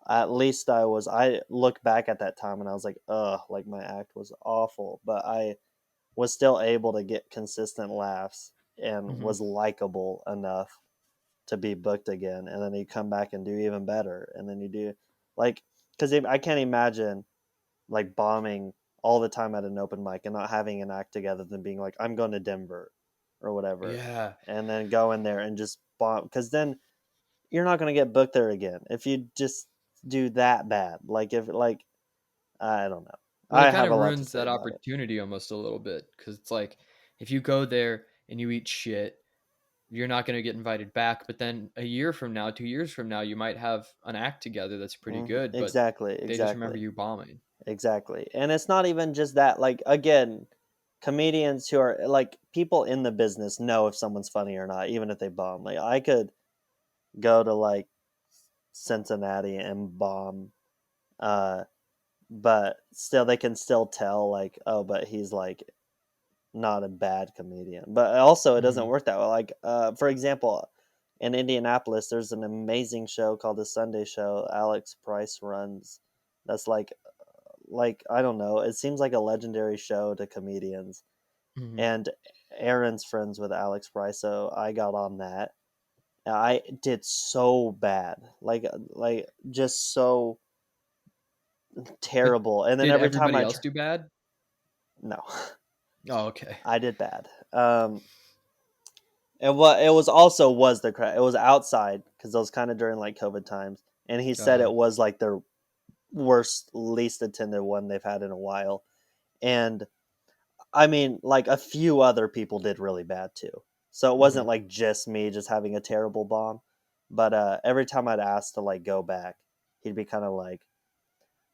at least I look back at that time and I was like, ugh, like my act was awful, but I was still able to get consistent laughs and Hmm. was likable enough to be booked again. And then you come back and do even better. And then you do like, because I can't imagine like bombing all the time at an open mic and not having an act together than being like, I'm going to Denver or whatever. Yeah. And then go in there and just bomb. Because then you're not going to get booked there again if you just do that bad. Like, if, like, I don't know. Well, I it kind have of a lot to ruins say that about it. opportunity almost a little bit because it's like if you go there and you eat shit, you're not going to get invited back. But then a year from now, 2 years from now, you might have an act together that's pretty good, but Exactly, they just remember exactly. you bombing. Exactly. And it's not even just that. Like, again, comedians who are like people in the business know if someone's funny or not, even if they bomb. Like, I could go to like Cincinnati and bomb, uh, but still, they can still tell, like, oh, but he's like not a bad comedian. But also, it doesn't Hmm. work that way. Like, for example, in Indianapolis, there's an amazing show called The Sunday Show. Alex Price runs. That's like I don't know. It seems like a legendary show to comedians. Hmm. And Aaron's friends with Alex Price, so I got on that. And I did so bad, like just so But terrible. And then did every time everybody else do bad? no, Oh, okay. I did bad. And what it was also was the crowd. It was outside because it was kind of during like COVID times, and he said Uh, it was like their worst, least attended one they've had in a while. And I mean, like a few other people did really bad too. So it wasn't mhm. like just me just having a terrible bomb. But every time I'd ask to like go back, he'd be kind of like,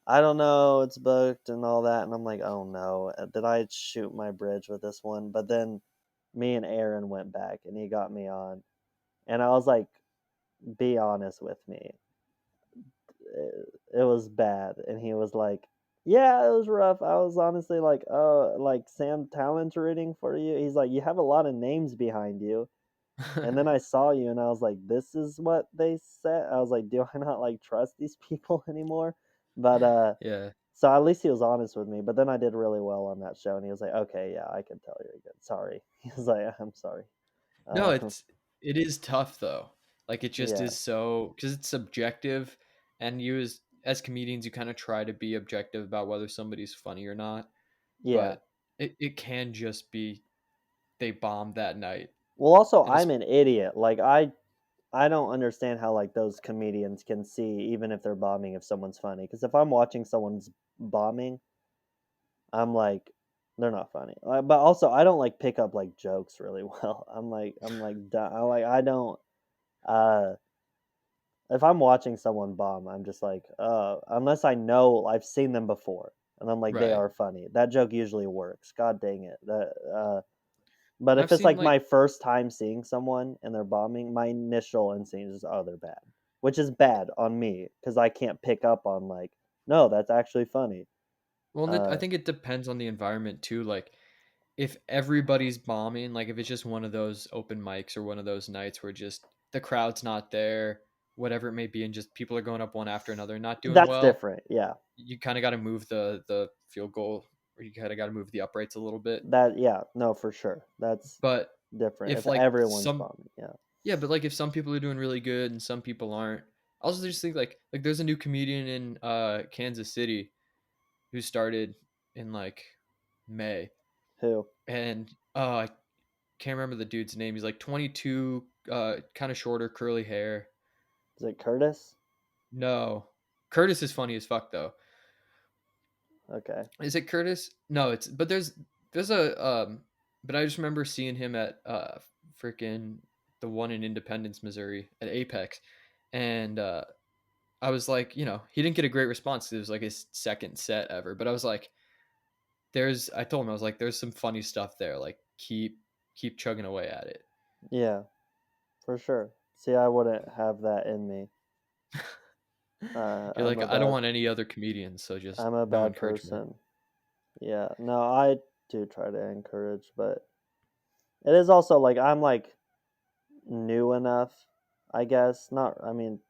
I don't know, it's booked and all that. And I'm like, oh no, did I shoot my bridge with this one? But then me and Aaron went back and he got me on. And I was like, be honest with me. It was bad. And he was like, yeah, it was rough. I was honestly like, oh, like Sam Talent's rooting for you. He's like, you have a lot of names behind you. And then I saw you and I was like, this is what they said. I was like, do I not like trust these people anymore? But Yeah. so at least he was honest with me. But then I did really well on that show and he was like, okay, yeah, I can tell you're good. Sorry. He was like, I'm sorry. No, Uh, it is tough though. Like it just yeah. is so because it's subjective, and you as comedians, you kind of try to be objective about whether somebody's funny or not. Yeah. But it can just be they bombed that night, Well, also, and it's I'm an idiot. Like, I don't understand how like those comedians can see even if they're bombing if someone's funny. Because if I'm watching someone's bombing, I'm like, they're not funny. But also, I don't like pick up like jokes really well. I'm like, I don't. Uh, if I'm watching someone bomb, I'm just like, unless I know I've seen them before, and I'm like, they right. are funny. That joke usually works. God dang it. But And I've if it's seen like like my first time seeing someone and they're bombing, my initial instinct is, oh, they're bad, which is bad on me because I can't pick up on like, no, that's actually funny. well, and I Uh, think it depends on the environment too. Like if everybody's bombing, like if it's just one of those open mics or one of those nights where just the crowd's not there, whatever it may be, and just people are going up one after another and not doing that's well, different. Yeah, you kind of got to move the field goal, or you kind of got to move the uprights a little bit. yeah, no, for sure, that's But different. if If like everyone's some, bombing, yeah, yeah, but like if some people are doing really good and some people aren't, I also just think like there's a new comedian in Kansas City who started in like May, who and I can't remember the dude's name. He's like 22, kind of shorter, curly hair. is it? Curtis? No, Curtis is funny as fuck though. Okay, Is it Curtis? No, it's but there's a but I just remember seeing him at freaking the one in Independence, Missouri at Apex, and I was like, he didn't get a great response. It was like his second set ever, but I was like, I told him I was like, there's some funny stuff there. Like keep chugging away at it. yeah, for sure. See, I wouldn't have that in me. You're I'm like, a I don't bad want any other comedians, so just I'm a no bad encouragement. person. Yeah, no, I do try to encourage, but it is also like I'm like new enough, I guess. Not, I mean,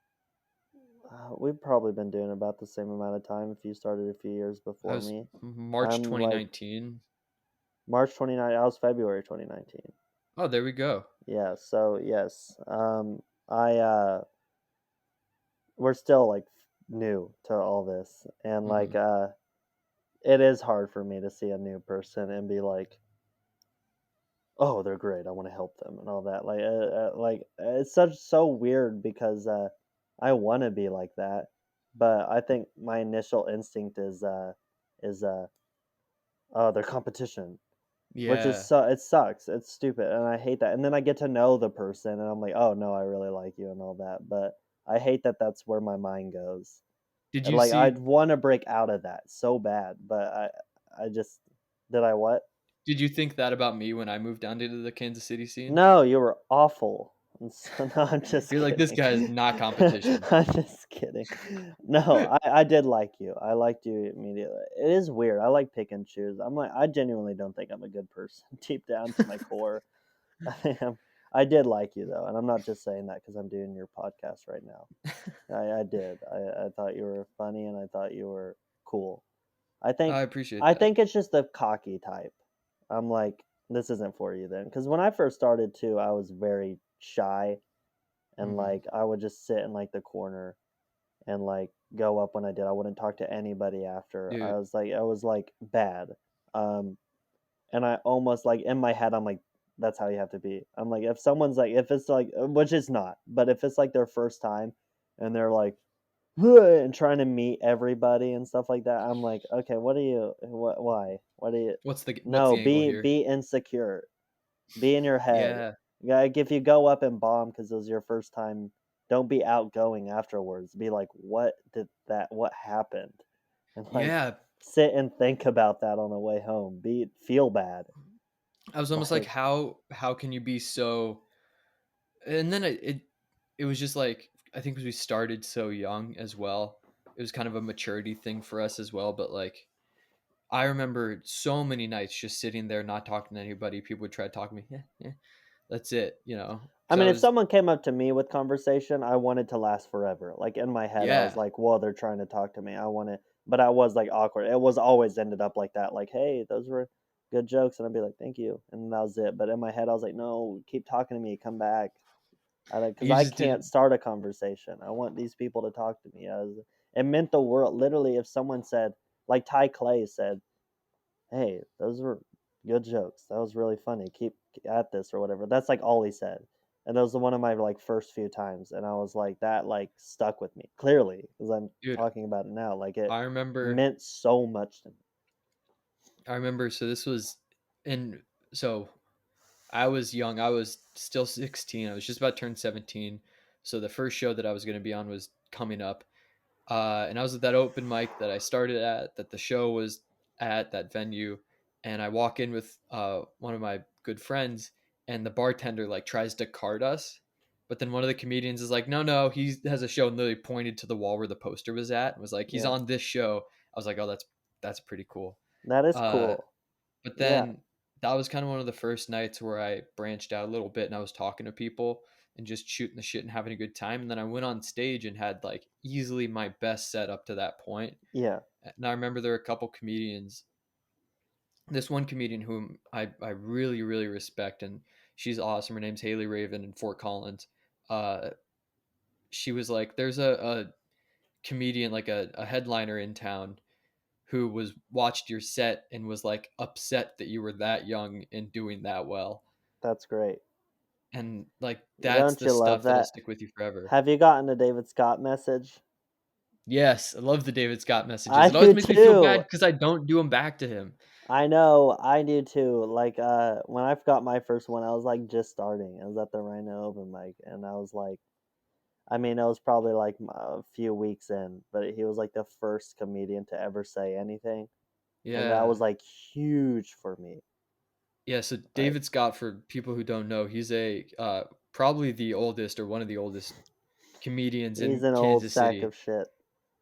we've probably been doing about the same amount of time if you started a few years I before was me. March I'm like 2019. March 29th, I was February 2019. Oh, there we go. Yeah, so yes. I we're still like new to all this and Hmm. it is hard for me to see a new person and be like, "Oh, they're great. I want to help them" and all that. It's such so weird because I want to be like that, but I think my initial instinct is oh, they're competition, which is Yeah. it sucks. It's stupid and I hate that. And then I get to know the person and I'm like, "Oh, no, I really like you" and all that. But I hate that that's where my mind goes. Did And you like I'd see? want to break out of that so bad, but I just did I what? Did you think that about me when I moved down to the Kansas City scene? No, you were awful. And so, no, I'm just You're like, this kidding. guy is not competition. I'm just kidding. No, I did like you. I liked you immediately. It is weird. I like pick and choose. I'm like, I genuinely don't think I'm a good person deep down to my core. I am. I did like you though, and I'm not just saying that because I'm doing your podcast right now. I did. I thought you were funny, and I thought you were cool. I think I appreciate I that. think it's just the cocky type. I'm like, this isn't for you then. Because when I first started too, I was very shy and Hmm. like I would just sit in like the corner and like go up when I did. I wouldn't talk to anybody after. Dude, I was like bad. Um and I almost like in my head I'm like that's how you have to be. I'm like if someone's like if it's like which is not, but if it's like their first time and they're like and trying to meet everybody and stuff like that. I'm like, okay, what do you what why? What do you what's no, the angle here? be insecure. Be in your head. Yeah. Like if you go up and bomb because it was your first time, don't be outgoing afterwards. Be like, what happened? And like Yeah. sit and think about that on the way home. Feel bad. I was almost like, Like how can you be so? And then it was just like, I think because we started so young as well. It was kind of a maturity thing for us as well. But like, I remember so many nights just sitting there not talking to anybody. People would try to talk to me. Yeah, yeah, that's it. I Because I mean, if was, someone came up to me with conversation, I wanted to last forever. Like in my head, I was yeah, like, "Whoa, they're trying to talk to me." I want to, but I was like awkward. It was always ended up like that. Like, "Hey, those were good jokes," and I'd be like, "Thank you," and that was it. But in my head, I was like, "No, keep talking to me. Come back." Because you I just can't didn't. start a conversation. I want these people to talk to me. It meant the world. Literally, if someone said, like Ty Clay said, "Hey, those were good jokes. That was really funny. Keep at this," or whatever. That's like all he said. And that was one of my like first few times, and I was like, that like stuck with me clearly because I'm Dude, talking about it now. Like it I remember, meant so much to me. I remember. So this was, and so I was young. I was still 16. I was just about to turn 17. So the first show that I was going to be on was coming up. And I was at that open mic that I started at, that the show was at that venue. And I walk in with one of my good friends, and the bartender like tries to card us. But then one of the comedians is like, no, no, he has a show, and literally pointed to the wall where the poster was at and was like, he's Yeah, on this show. I was like, oh, that's pretty cool. that is Uh, cool. but Yeah, then that was kind of one of the first nights where I branched out a little bit and I was talking to people and just shooting the shit and having a good time. And then I went on stage and had like easily my best set up to that point. yeah, And I remember there were a couple comedians. This one comedian whom I really, really respect, and she's awesome. Her name's Haley Raven in Fort Collins. Uh, she was like, there's a comedian, like a headliner in town who was watched your set and was like upset that you were that young and doing that well. that's great. And like that's Don't the you love stuff that'll that? stick with you forever. Have you gotten a David Scott message? Yes, I love the David Scott messages. I It always do makes me feel too. bad because I don't do them back to him. I know, I do too. Like when I got my first one, I was like just starting. I was at the Rhino open mic and I was like I mean, it was probably like a few weeks in, but he was like the first comedian to ever say anything, and that Yeah. was like huge for me. Yeah, so Like, David Scott, for people who don't know, he's a probably the oldest or one of the oldest comedians He's in an old Kansas sack City. of shit.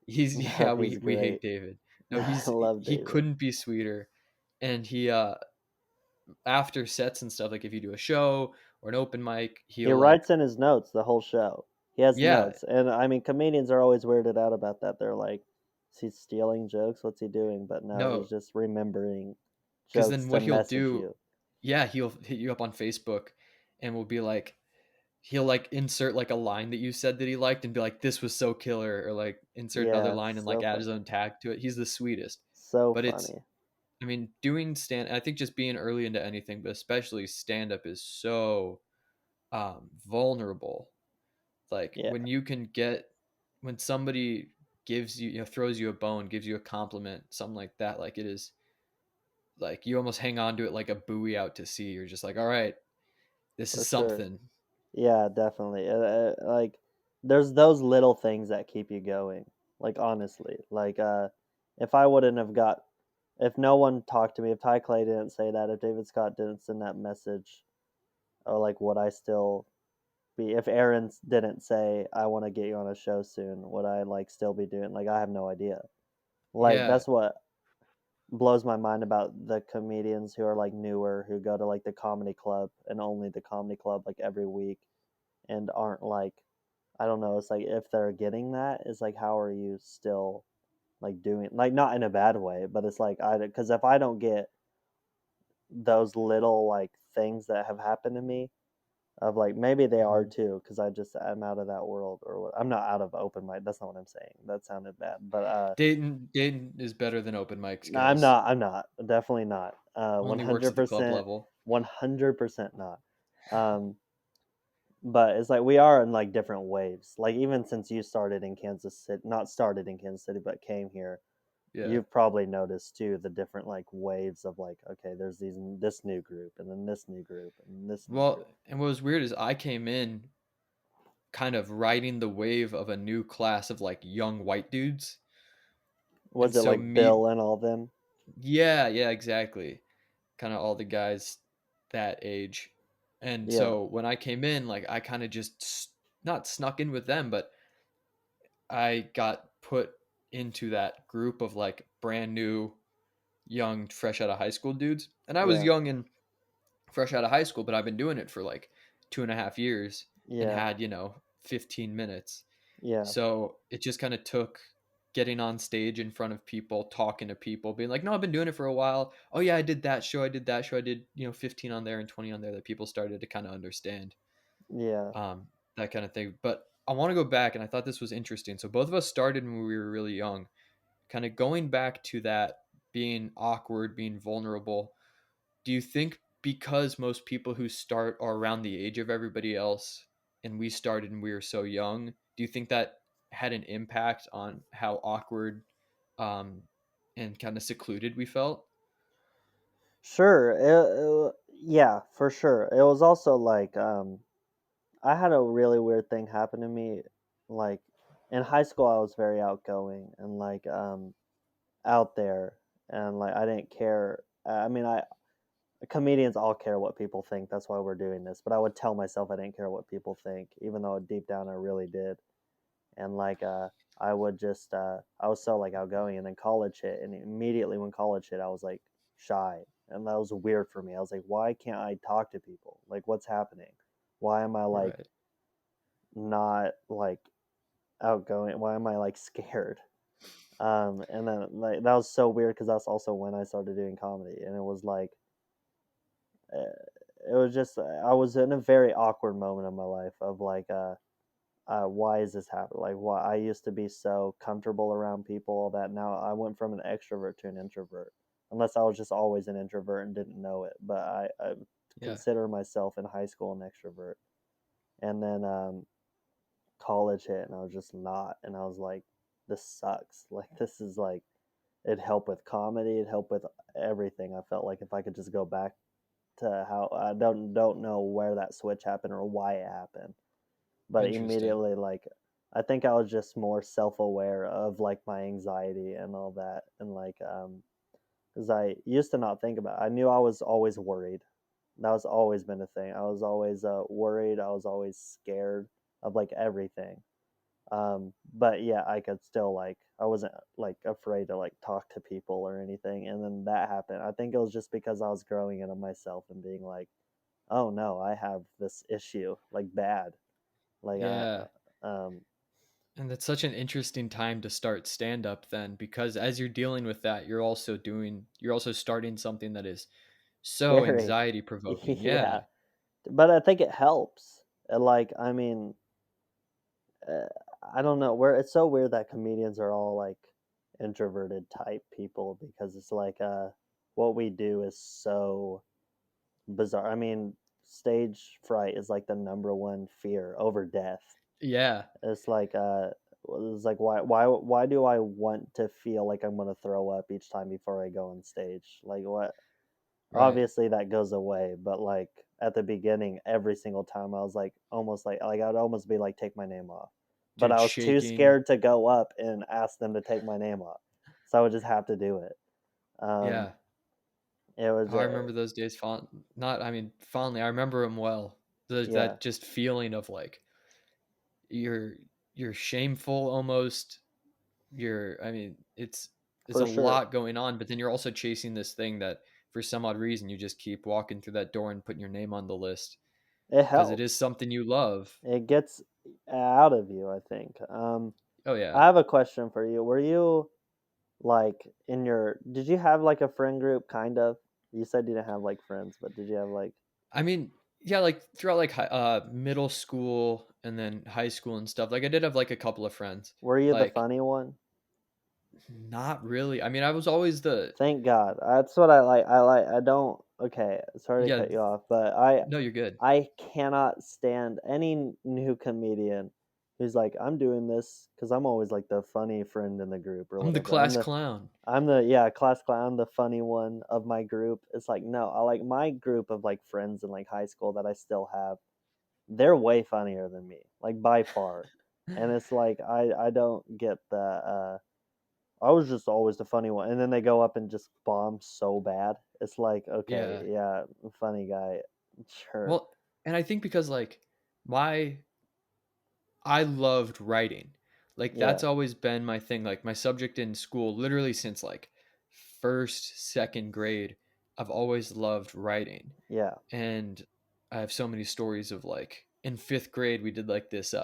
He's But yeah, he's we hate great. David. No, I love he David. couldn't be sweeter. And he after sets and stuff, like if you do a show or an open mic, He he'll like writes in his notes the whole show. He has yeah, notes, and I mean, comedians are always weirded out about that. They're like, "Is he stealing jokes? What's he doing?" But no, he's no, just remembering because jokes then to what he'll message do, you. yeah, he'll hit you up on Facebook and will be like, he'll like insert like a line that you said that he liked and be like, "This was so killer," or like insert another Yeah, line and like so add his funny, own tag to it. He's the sweetest. so But it's, funny. I mean, doing stand, I think just being early into anything, but especially stand up is so vulnerable. Like Yeah, when you can get, when somebody gives you, throws you a bone, gives you a compliment, something like that, like it is like you almost hang on to it like a buoy out to sea. You're just like, all right, this for is sure. something. Yeah, definitely. Like, there's those little things that keep you going. Like, honestly, like, if I wouldn't have got, if no one talked to me, if Ty Clay didn't say that, if David Scott didn't send that message, or like, would I still be? If Aaron didn't say, "I want to get you on a show soon," would I like still be doing? Like, I have no idea. Like, Yeah, that's what blows my mind about the comedians who are like newer, who go to like the comedy club and only the comedy club like every week, and aren't like, I don't know. It's like if they're getting that, it's like how are you still like doing, like, not in a bad way, but it's like I, because if I don't get those little like things that have happened to me, of like maybe they are mhm. too, because I'm out of that world, or what. I'm not out of open mic. That's not what I'm saying. That sounded bad, but Dayton is better than open mics, no, I'm guys. not. I'm not. Definitely not. One Only works hundred at the club percent. level. 100% not. Um, but it's like we are in like different waves. Like even since you started in Kansas City, not started in Kansas City, but came here, Yeah. you've probably noticed too the different like waves of like, okay, there's this new group, and then this new group, and this new Well, group. and what was weird is I came in kind of riding the wave of a new class of like young white dudes. And Was it so like me, Bill and all them? yeah, yeah, exactly. Kind of all the guys that age. And Yeah, so when I came in, like I kind of just not snuck in with them, but I got put into that group of like brand new, young, fresh out of high school dudes. And I was yeah, young and fresh out of high school, but I've been doing it for like 2.5 years and yeah, had, 15 minutes. yeah, So it just kind of took getting on stage in front of people, talking to people, being like, no, I've been doing it for a while. Oh, yeah, I did that show. I did that show. I did, 15 on there and 20 on there, that people started to kind of understand yeah. um, that kind of thing. But I want to go back, and I thought this was interesting. So both of us started when we were really young, kind of going back to that being awkward, being vulnerable. Do you think because most people who start are around the age of everybody else and we started and we were so young, do you think that had an impact on how awkward um, and kind of secluded we felt? Sure. Yeah, for sure. It was also like I had a really weird thing happen to me. Like in high school, I was very outgoing and like out there, and like I didn't care. I mean, I comedians all care what people think. That's why we're doing this. But I would tell myself I didn't care what people think, even though deep down I really did. And like I would just I was so like outgoing, and then college hit, and immediately when college hit, I was like shy, and that was weird for me. I was like, why can't I talk to people? Like, what's happening? Why am I like Right. not like outgoing? Why am I like scared? And then like that was so weird because that's also when I started doing comedy, and it was like uh, it was just I was in a very awkward moment of my life of like why is this happening? Like, why I used to be so comfortable around people, all that. Now I went from an extrovert to an introvert. Unless I was just always an introvert and didn't know it, but I Yeah. consider myself in high school an extrovert. And then college hit, and I was just not. And I was like, this sucks. Like, this is like it helped with comedy, it helped with everything. I felt like if I could just go back to how I don't know where that switch happened or why it happened, but Interesting. immediately like I think I was just more self-aware of like my anxiety and all that, and like because I used to not think about it. I knew I was always worried, That was always been a thing. I was always worried. I was always scared of like everything. But yeah, I could still like I wasn't like afraid to like talk to people or anything. And then that happened. I think it was just because I was growing into myself and being like, oh no, I have this issue like bad. Like Yeah. um And that's such an interesting time to start stand up then, because as you're dealing with that, you're also starting something that is so scary. anxiety provoking. Yeah. Yeah. But I think it helps. Like I mean, uh, I don't know. Where it's so weird that comedians are all like introverted type people because it's like what we do is so bizarre. I mean, stage fright is like the number one fear over death. Yeah. It's like why do I want to feel like I'm going to throw up each time before I go on stage? Like what? Right. Obviously that goes away, but like at the beginning every single time I was like almost like I'd almost be like take my name off. But Dude, I was too shaking. scared to go up and ask them to take my name off. So I would just have to do it. Um Yeah. it was Oh, I remember those days not I mean fondly. I remember them well. There's yeah, that just feeling of like you're you're shameful almost. I mean, it's for a sure. lot going on, but then you're also chasing this thing that for some odd reason you just keep walking through that door and putting your name on the list It because it is helps. something you love. It gets out of you, I think. Oh yeah. I have a question for you. Were you like in your did you have like a friend group kind of? You said you didn't have like friends, but did you have like I mean, yeah, like throughout like middle school and then high school and stuff. Like I did have like a couple of friends. were you the Like funny one? not really. I mean, I was always the Thank God. That's what I like. I don't. Okay, sorry to yeah, cut you off, but no, you're good. I cannot stand any new comedian who's like, I'm doing this because I'm always like the funny friend in the group or I'm the whatever. class clown. I'm the yeah class clown, I'm the funny one of my group. It's like no, I like my group of like friends in like high school that I still have. They're way funnier than me, like by far. And it's like I don't get the I was just always the funny one, and then they go up and just bomb so bad. It's like, okay, Yeah. yeah, funny guy, sure, Well, and I think because like my I loved writing. Like yeah, that's always been my thing. Like my subject in school, literally since like first, second grade, I've always loved writing. yeah, And I have so many stories of like in fifth grade we did like this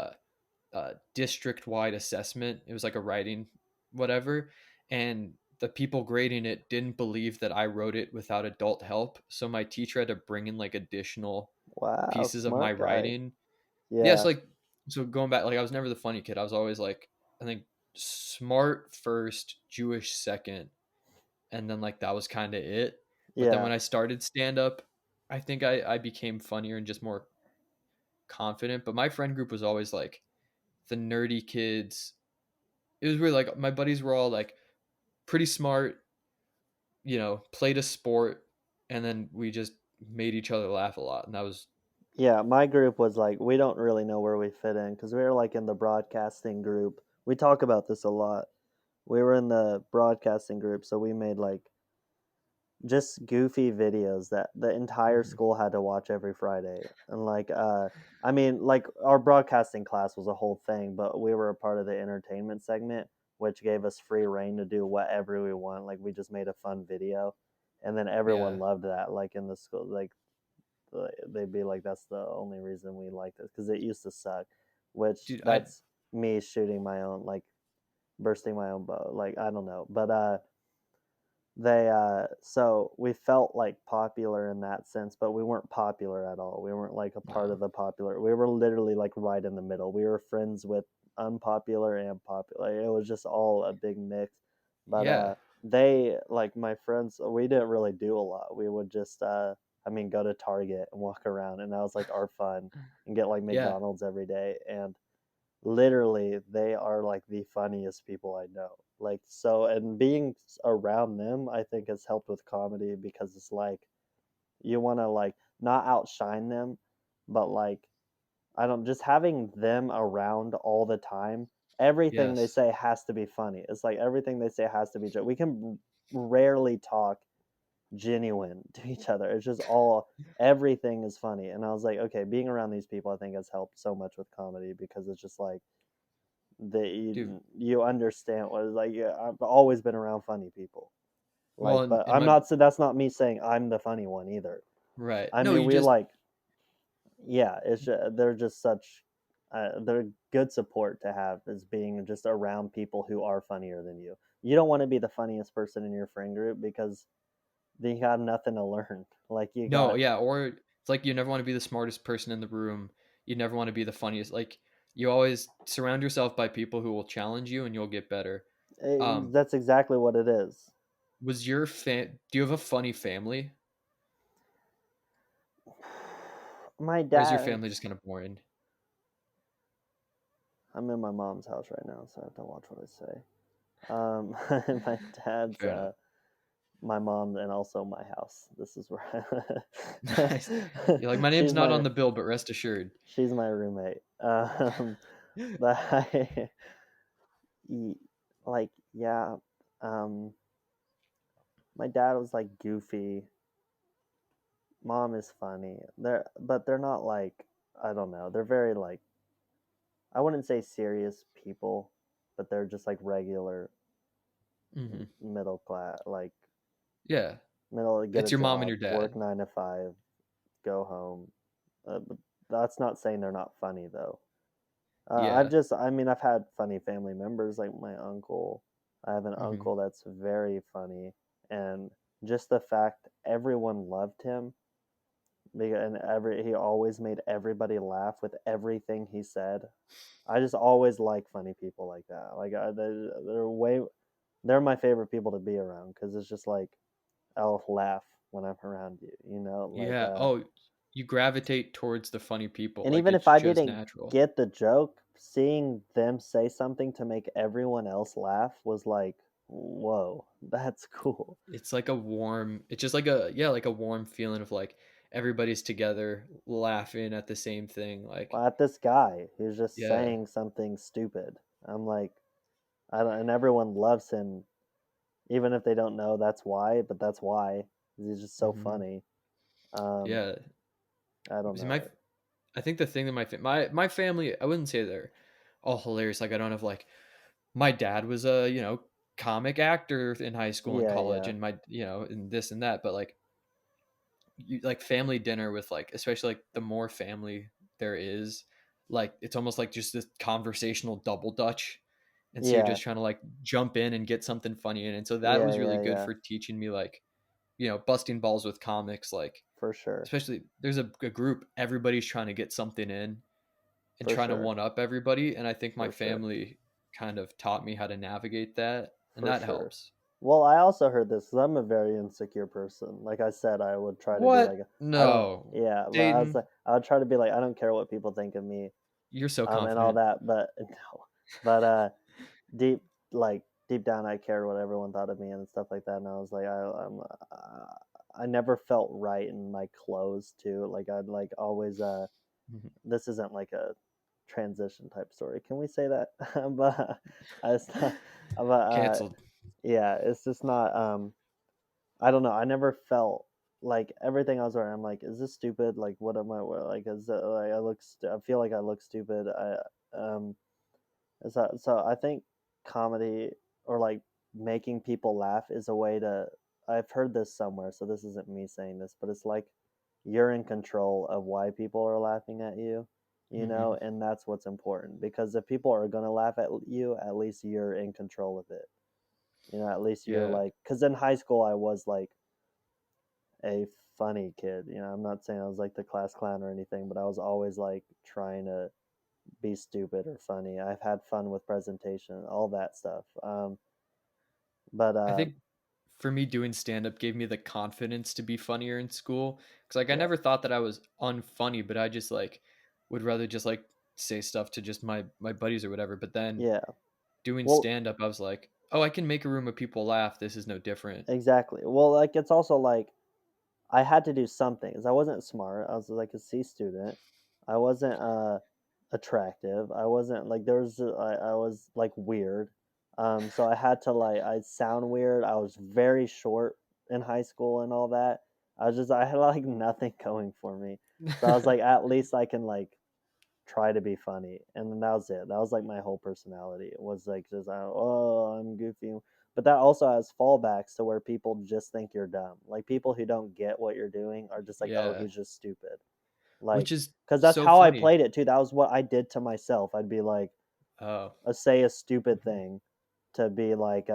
district wide assessment. It was like a writing whatever. And the people grading it didn't believe that I wrote it without adult help. So my teacher had to bring in like additional wow, pieces of my smart guy, writing. Yes, yeah, like so going back, like I was never the funny kid. I was always like I think smart first, Jewish second, and then like that was kind of it. But then yeah, when I started stand up, I think I became funnier and just more confident. But my friend group was always like the nerdy kids. It was weird. Like my buddies were all like pretty smart, played a sport, and then we just made each other laugh a lot, and that was yeah. My group was like, we don't really know where we fit in because we were like in the broadcasting group. We talk about this a lot. We were in the broadcasting group, so we made like just goofy videos that the entire mhm. school had to watch every Friday. And like I mean like our broadcasting class was a whole thing, but we were a part of the entertainment segment which gave us free reign to do whatever we want. Like we just made a fun video and then everyone Yeah, loved that like in the school like they'd be like that's the only reason we like this cuz it used to suck, which dude. I that's me shooting my own like bursting my own bow. Like I don't know. But they so we felt like popular in that sense, but we weren't popular at all. We weren't like a part of no. the popular. We were literally like right in the middle. We were friends with unpopular and popular. It was just all a big mix. But Yeah, they like my friends, we didn't really do a lot. We would just I mean go to Target and walk around and that was like our fun and get like yeah, McDonald's every day and literally they are like the funniest people I know. Like so and being around them I think has helped with comedy because it's like you want to like not outshine them, but like I don't just having them around all the time. Everything they yes. say has to be funny. It's like everything they say has to be joke. We can rarely talk genuine to each other. It's just all everything is funny. And I was like, okay, being around these people I think has helped so much with comedy because it's just like that Dude, you understand what it's like. Yeah, I've always been around funny people. well, Like, but in I'm my not so that's not me saying I'm the funny one either. right. I No, mean, you we just like yeah, they're just such they're good support to have is being just around people who are funnier than you. You don't want to be the funniest person in your friend group because then you got nothing to learn. Like you no, got yeah, or it's like you never want to be the smartest person in the room. You never want to be the funniest. Like you always surround yourself by people who will challenge you and you'll get better. Um, that's exactly what it is. was your do you have a funny family? My Or is your dad, family just kind of boring? I'm in my mom's house right now, so I have to watch what I say. My dad's Fair enough. my mom and also my house. This is where Nice. You're like, my name's not on the bill, but rest assured. she's my roommate. But like yeah, um, my dad was like goofy. Mom is funny. They're not like I don't know. They're very like I wouldn't say serious people, but they're just like regular Hmm. middle class, like Yeah, middle get it's a your mom and job, your work dad. 9 to 5, go home. But that's not saying they're not funny though. Yeah. I mean, I've had funny family members like my uncle. I have an Hmm. uncle that's very funny, and just the fact everyone loved him, and he always made everybody laugh with everything he said. I just always like funny people like that. Like they're my favorite people to be around because it's just like I'll laugh when I'm around you. You know, like Yeah. Oh, you gravitate towards the funny people. and Like even if it's I just didn't natural. get the joke, seeing them say something to make everyone else laugh was like, whoa, that's cool. It's like a warm, it's just like a, yeah, like a warm feeling of like everybody's together laughing at the same thing. Like, Well, at this guy who's just yeah. saying something stupid, I'm like, I don't, and everyone loves him, even if they don't know that's why, but that's why he's just so Hmm. funny. Um, Yeah. I don't See, know. I think the thing that my family, I wouldn't say they're all hilarious. Like I don't have like my dad was a, comic actor in high school and Yeah, college yeah, and and this and that, but like like family dinner with like especially like the more family there is, like it's almost like just this conversational double dutch. And so you're yeah, just trying to like jump in and get something funny in. And so that yeah, was really yeah, good yeah, for teaching me like, busting balls with comics, like for sure, especially there's a group, everybody's trying to get something in and for trying to sure, one up everybody. And I think my for sure. family kind of taught me how to navigate that. And For that sure. helps. Well, I also heard this 'cause I'm a very insecure person. Like I said, I would try to be like, What? I don't, No. yeah, but I was Dayton, like, I would try to be like, I don't care what people think of me, you're so and all confident. that. But no, but deep, like deep down, I cared what everyone thought of me and stuff like that. And I was like, I never felt right in my clothes too. Like I'd like always, Mhm. this isn't like a transition type story. Can we say that? But it's not, but Canceled. yeah, it's just not. I don't know. I never felt like everything I was wearing. I'm like, is this stupid? Like, what am I wearing? Like, is it, like I look? I feel like I look stupid. Um. So I think comedy or like making people laugh is a way to. I've heard this somewhere, so this isn't me saying this, but it's like you're in control of why people are laughing at you, Hmm. and that's what's important because if people are gonna laugh at you, at least you're in control of it. At least you're Yeah. like, because in high school I was like a funny kid. I'm not saying I was like the class clown or anything, but I was always like trying to be stupid or funny. I've had fun with presentation, all that stuff. But I think for me, doing stand up gave me the confidence to be funnier in school. Cause like I yeah, never thought that I was unfunny, but I just like would rather just like say stuff to just my buddies or whatever. But then yeah. doing Well, stand up, I was like, oh, I can make a room of people laugh. This is no different. exactly. Well, like it's also like I had to do something because I wasn't smart. I was like a C student. I wasn't attractive. I wasn't like there was I was like weird. So I had to like I sound weird. I was very short. in high school and all that. I had like nothing going for me. So I was like, at least I can like try to be funny, and then that was it. That was like my whole personality. It was like just oh, I'm goofy, but that also has fallbacks to where people just think you're dumb. Like people who don't get what you're doing are just like, oh, Yeah, he's just stupid. Like, which is because that's so how I funny. played it too. That was what I did to myself. I'd be like, Oh, say a stupid mhm. thing to be like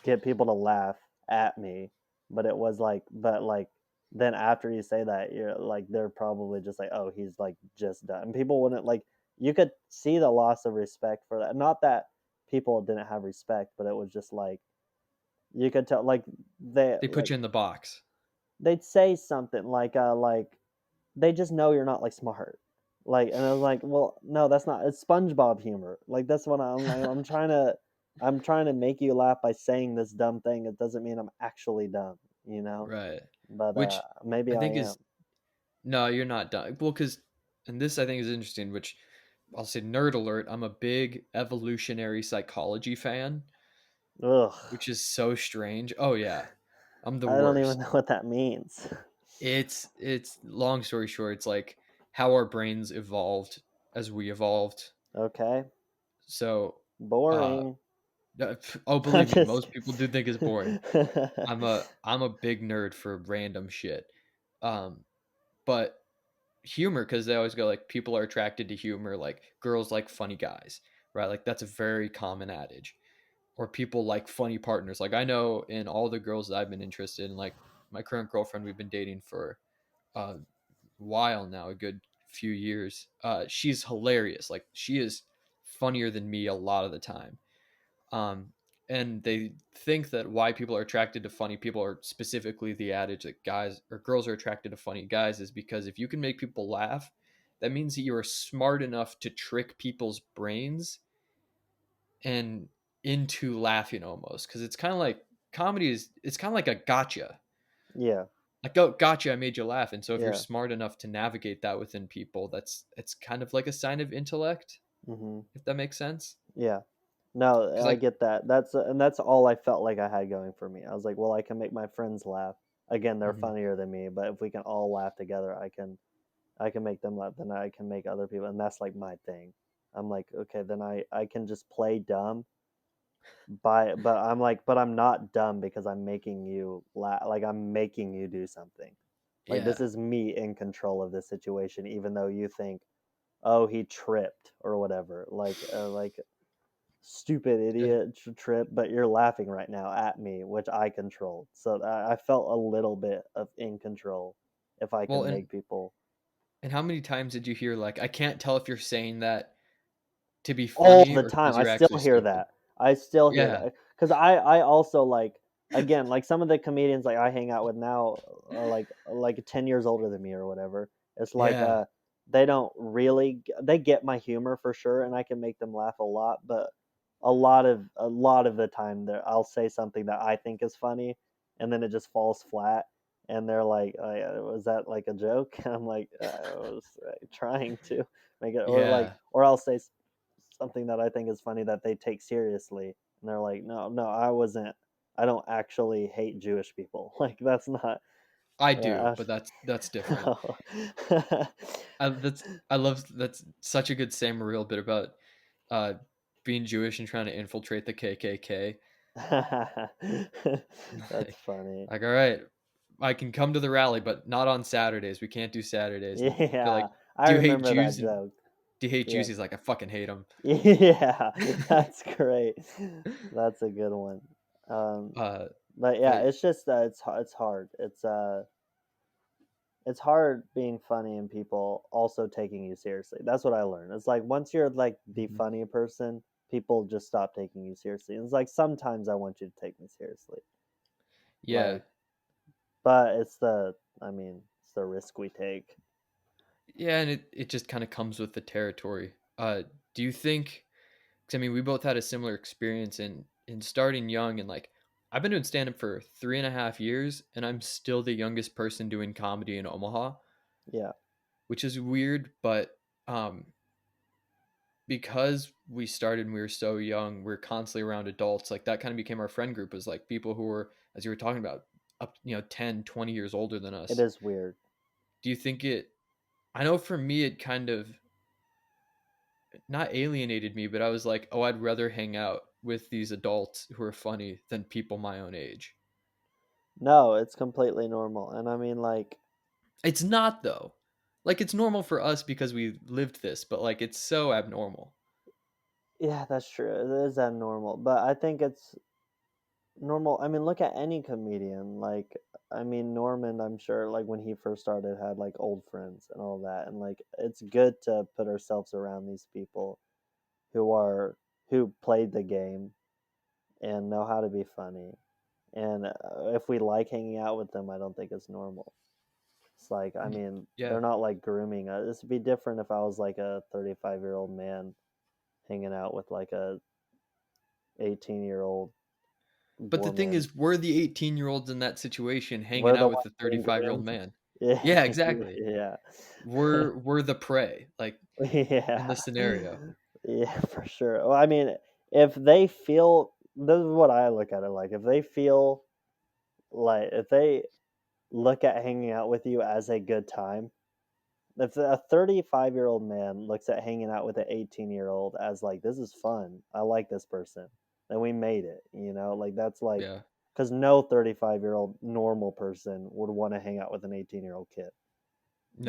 get people to laugh at me, but it was like but like then after you say that you're like they're probably just like, oh, he's like just done. And people wouldn't like, you could see the loss of respect for that. Not that people didn't have respect, but it was just like you could tell like they They put like you in the box. they'd say something like they just know you're not like smart. Like, and I was like, well, no, that's not. It's SpongeBob humor. Like that's what I'm like. I'm trying to make you laugh by saying this dumb thing. It doesn't mean I'm actually dumb, you know. Right. But Which maybe I I think am. is no, you're not done. Well, because and this I think is interesting. Which I'll say, nerd alert. I'm a big evolutionary psychology fan, Ugh, which is so strange. Oh yeah, I'm the I don't even worst. know what that means. It's long story short. It's like how our brains evolved as we evolved. Okay, So, uh, boring. oh, I'm believe me, just. most people do think it's boring. I'm a big nerd for random shit. Um, but humor, because they always go like people are attracted to humor, like girls like funny guys, right? Like that's a very common adage. Or people like funny partners. Like I know in all the girls that I've been interested in, like my current girlfriend, we've been dating for a while now, a good few years. She's hilarious. Like she is funnier than me a lot of the time. Um, and they think that why people are attracted to funny people, or specifically the adage that guys or girls are attracted to funny guys, is because if you can make people laugh, that means that you are smart enough to trick people's brains and into laughing almost. Because it's kind of like comedy is, it's kind of like a gotcha. Yeah, Like, oh, gotcha, I made you laugh. And so if you're yeah. smart enough to navigate that within people, that's it's kind of like a sign of intellect, Mhm. if that makes sense. Yeah. No, Because I like, get that. That's all I felt like I had going for me. I was like, well, I can make my friends laugh. Again, they're mhm, funnier than me, but if we can all laugh together, I can make them laugh. Then I can make other people, and that's like my thing. I'm like, okay, then I can just play dumb but I'm like, but I'm not dumb because I'm making you laugh. Like I'm making you do something. Like this yeah, is me in control of this situation, even though you think, oh, he tripped or whatever. Like stupid yeah. idiot trip, but you're laughing right now at me, which I controlled. So I felt a little bit of in control if I Well, can make people and how many times did you hear like, I can't tell if you're saying that to be all funny the or time. because I you're still actually hear stupid? that. I still hear Yeah, that because I also like, again, like some of the comedians like I hang out with now are like 10 years older than me or whatever. It's like yeah, they don't really they get my humor for sure, and I can make them laugh a lot, but a lot of the time there I'll say something that I think is funny, and then it just falls flat. And they're like, "Was that like a joke?" And I'm like, "I was trying to make it," or like, yeah. or I'll say something that I think is funny that they take seriously, and they're like, "No, no, I wasn't. I don't actually hate Jewish people. Like that's not." I do, Yeah. but that's different. I- I love that's such a good Sam Morril bit about uh being Jewish and trying to infiltrate the KKK. That's funny. Like, all right, I can come to the rally, but not on Saturdays. We can't do Saturdays. And they're Yeah, like, I "Do you hate remember that Jews?" And joke. do you hate Yeah. Jews? He's like, "I fucking hate them." Yeah, that's great. That's a good one. Um, Uh, but yeah, but it's just it's hard. It's hard being funny and people also taking you seriously. That's what I learned. It's like once you're like the mhm. funny person, people just stop taking you seriously. And it's like sometimes I want you to take me seriously. Yeah, Like, but I mean, it's the risk we take. yeah, and it just kind of comes with the territory. Do you think? Because I mean, we both had a similar experience in starting young, and like I've been doing stand up for 3.5 years, and I'm still the youngest person doing comedy in Omaha, Yeah, which is weird, but um, because we started and we were so young, we are constantly around adults. Like that kind of became our friend group, is like people who were, as you were talking about, up, 10, 20 years older than It us. is weird. Do you think it I know for me it kind of not alienated me, but I was like, "Oh, I'd rather hang out with these adults who are funny than people my own age." No, it's completely normal. And I mean, like, It's not though. Like it's normal for us because we lived this, but like it's so abnormal. yeah, that's true. It is abnormal. But I think it's normal. I mean, look at any comedian. Like, I mean, Norman, I'm sure, like, when he first started, had, like, old friends and all that. And, like, it's good to put ourselves around these people who are, who played the game and know how to be funny. And if we like hanging out with them, I don't think it's normal. It's like, I mean, Yeah. they're not like grooming us. This would be different if I was like a 35-year-old man hanging out with like a 18-year-old But the thing woman. is, we're the 18-year-olds in that situation hanging We're the out with ones the being 35-year-old groomed. man. Yeah, Yeah, exactly. yeah, We're the prey, like in yeah, the scenario. yeah, for sure. Well, I mean, if they feel, this is what I look at it like. If they feel like, if they look at hanging out with you as a good time, if a 35-year-old man looks at hanging out with an 18-year-old as like, this is fun, I like this person, then we made it, like that's like, Yeah. because no 35-year-old normal person would want to hang out with an 18-year-old kid.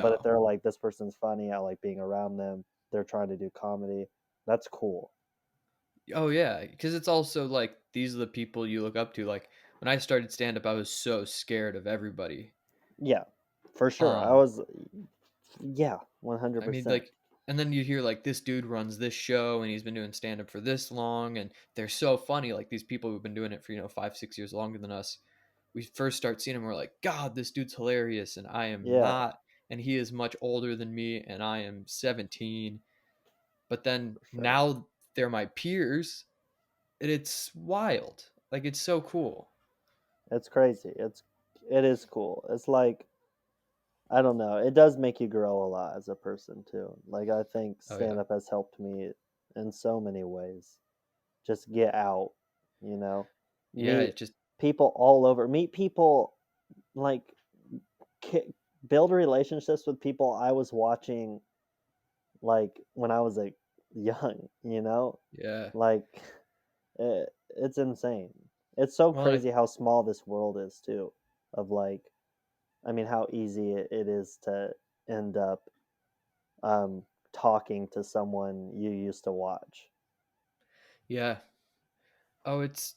But if No. they're like, this person's funny, I like being around them, they're trying to do comedy, that's cool. Oh yeah, because it's also like these are the people you look up to. Like when I started stand up, I was so scared of everybody. Yeah, for sure. I Um, was, yeah, I mean, 100%. like, and then you hear like this dude runs this show and he's been doing stand up for this long, and they're so funny. Like these people who've been doing it for 5, 6 years longer than us. We first start seeing him, we're like, God, this dude's hilarious, and I am Yeah, not, and he is much older than me, and I am 17. But then for sure. now they're my peers, and it's wild. Like it's so cool. It's crazy. It is cool. It's like, I don't know. It does make you grow a lot as a person too. Like, I think Oh stand yeah, up has helped me in so many ways. Just get out, you know, yeah. meet It just people all over. Meet people, like, build relationships with people I was watching, like, when I was like young, yeah. like, it's insane. It's so Well, crazy how small this world is too. Of like, I mean, how easy it is to end up um, talking to someone you used to watch. yeah. Oh, it's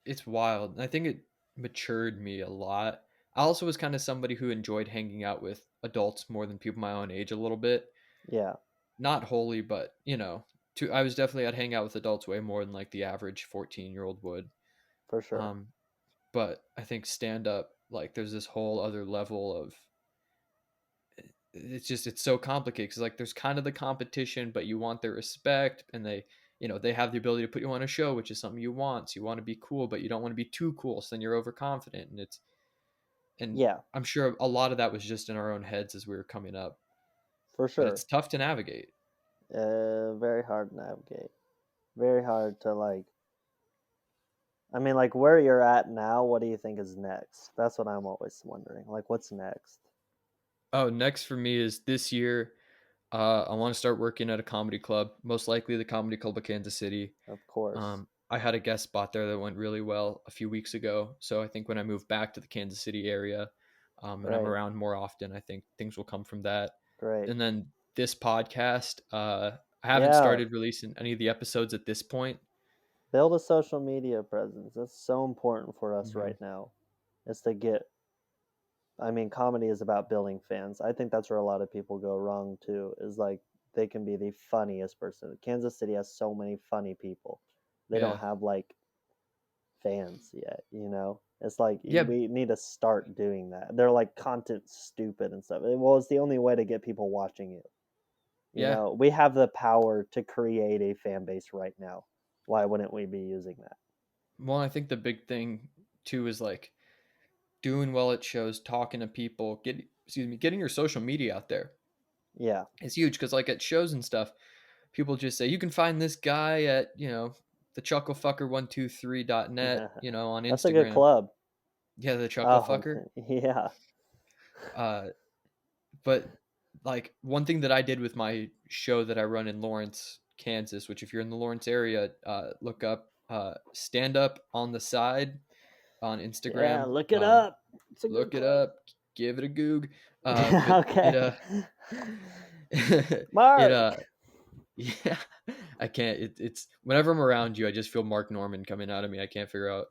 it's wild. I think it matured me a lot. I also was kind of somebody who enjoyed hanging out with adults more than people my own age a little bit. Yeah, Not wholly, but I was definitely I'd hang out with adults way more than like the average 14-year-old would. for sure. Um, but I think stand up, like there's this whole other level of it's so complicated because like there's kind of the competition, but you want their respect, and they have the ability to put you on a show, which is something you want. So you want to be cool, but you don't want to be too cool, so then you're overconfident, and Yeah, I'm sure a lot of that was just in our own heads as we were coming up. for But sure. it's tough to navigate. Very hard to navigate. Very hard to like. I mean, like, where you're at now, what do you think is next? That's what I'm always wondering. Like, what's next? Oh, next for me is this year. I want to start working at a comedy club, most likely the Comedy Club of Kansas City. Of course. I had a guest spot there that went really well a few weeks ago. So I think when I move back to the Kansas City area, and I'm Right. around more often, I think things will come from that. Great. And then this podcast, I haven't Yeah. started releasing any of the episodes at this point. Build a social media presence. That's so important for us Hmm. right now. Is to get, I mean, comedy is about building fans. I think that's where a lot of people go wrong too. Is like, they can be the funniest person. Kansas City has so many funny people. They don't Yeah, have like fans yet, It's like, yeah, we need to start doing that. They're like content stupid and stuff. Well, it's the only way to get people watching you. yeah. We have the power to create a fan base right now. Why wouldn't we be using that? Well, I think the big thing too is like doing well at shows, talking to people, getting your social media out there. Yeah. It's huge because like at shows and stuff, people just say you can find this guy at the chucklefucker123.net, on That's a good Instagram. club. Yeah, the chuckle Oh, fucker. yeah. Uh, but like one thing that I did with my show that I run in Lawrence, Kansas, which if you're in the Lawrence area, look up Stand Up on the Side on Yeah, Instagram. look it up. It's a good Look it clip. up, give it a goog. But it Okay. it Mark. yeah, I can't. It's whenever I'm around you, I just feel Mark Norman coming out of me. I can't figure out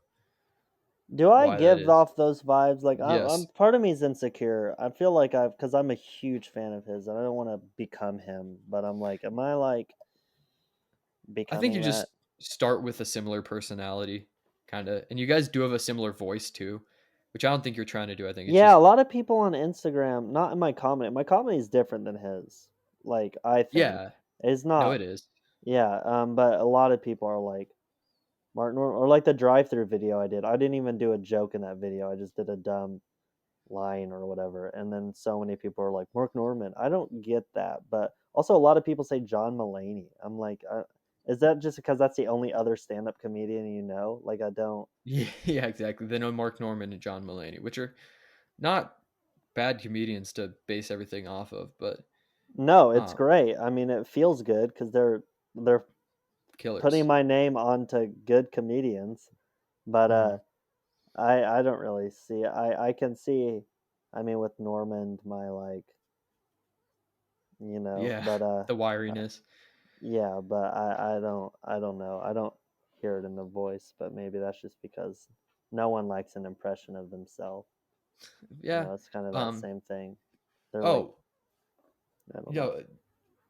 Do I why that give is. off those vibes? Like I'm Yes, part of me is insecure. I feel like because I'm a huge fan of his and I don't want to become him, but I'm like, am I like I think becoming you that? just start with a similar personality, kind of, and you guys do have a similar voice too, which I don't think you're trying to do. I think it's Yeah, just a lot of people on Instagram, not in my comedy. My comedy is different than his. Like I think yeah. it's No, not. it is. Yeah, but a lot of people are like Martin or like the drive-through video I did. I didn't even do a joke in that video. I just did a dumb line or whatever. And then so many people are like Mark Norman. I don't get that, but also a lot of people say John Mulaney. I'm like, is that just because that's the only other stand-up comedian you know? Like I don't. Yeah, yeah, exactly. They know Mark Norman and John Mulaney, which are not bad comedians to base everything off of, but No, it's um, great. I mean, it feels good because they're putting killers. my name onto good comedians. But Mhm. I don't really see. I can see. I mean, with Normand, my like, Yeah, but the uh, wiriness. yeah, but I don't know. I don't hear it in the voice, but maybe that's just because no one likes an impression of themselves. Yeah. It's kind of that Um. same thing. They're like, Oh, I don't know. no,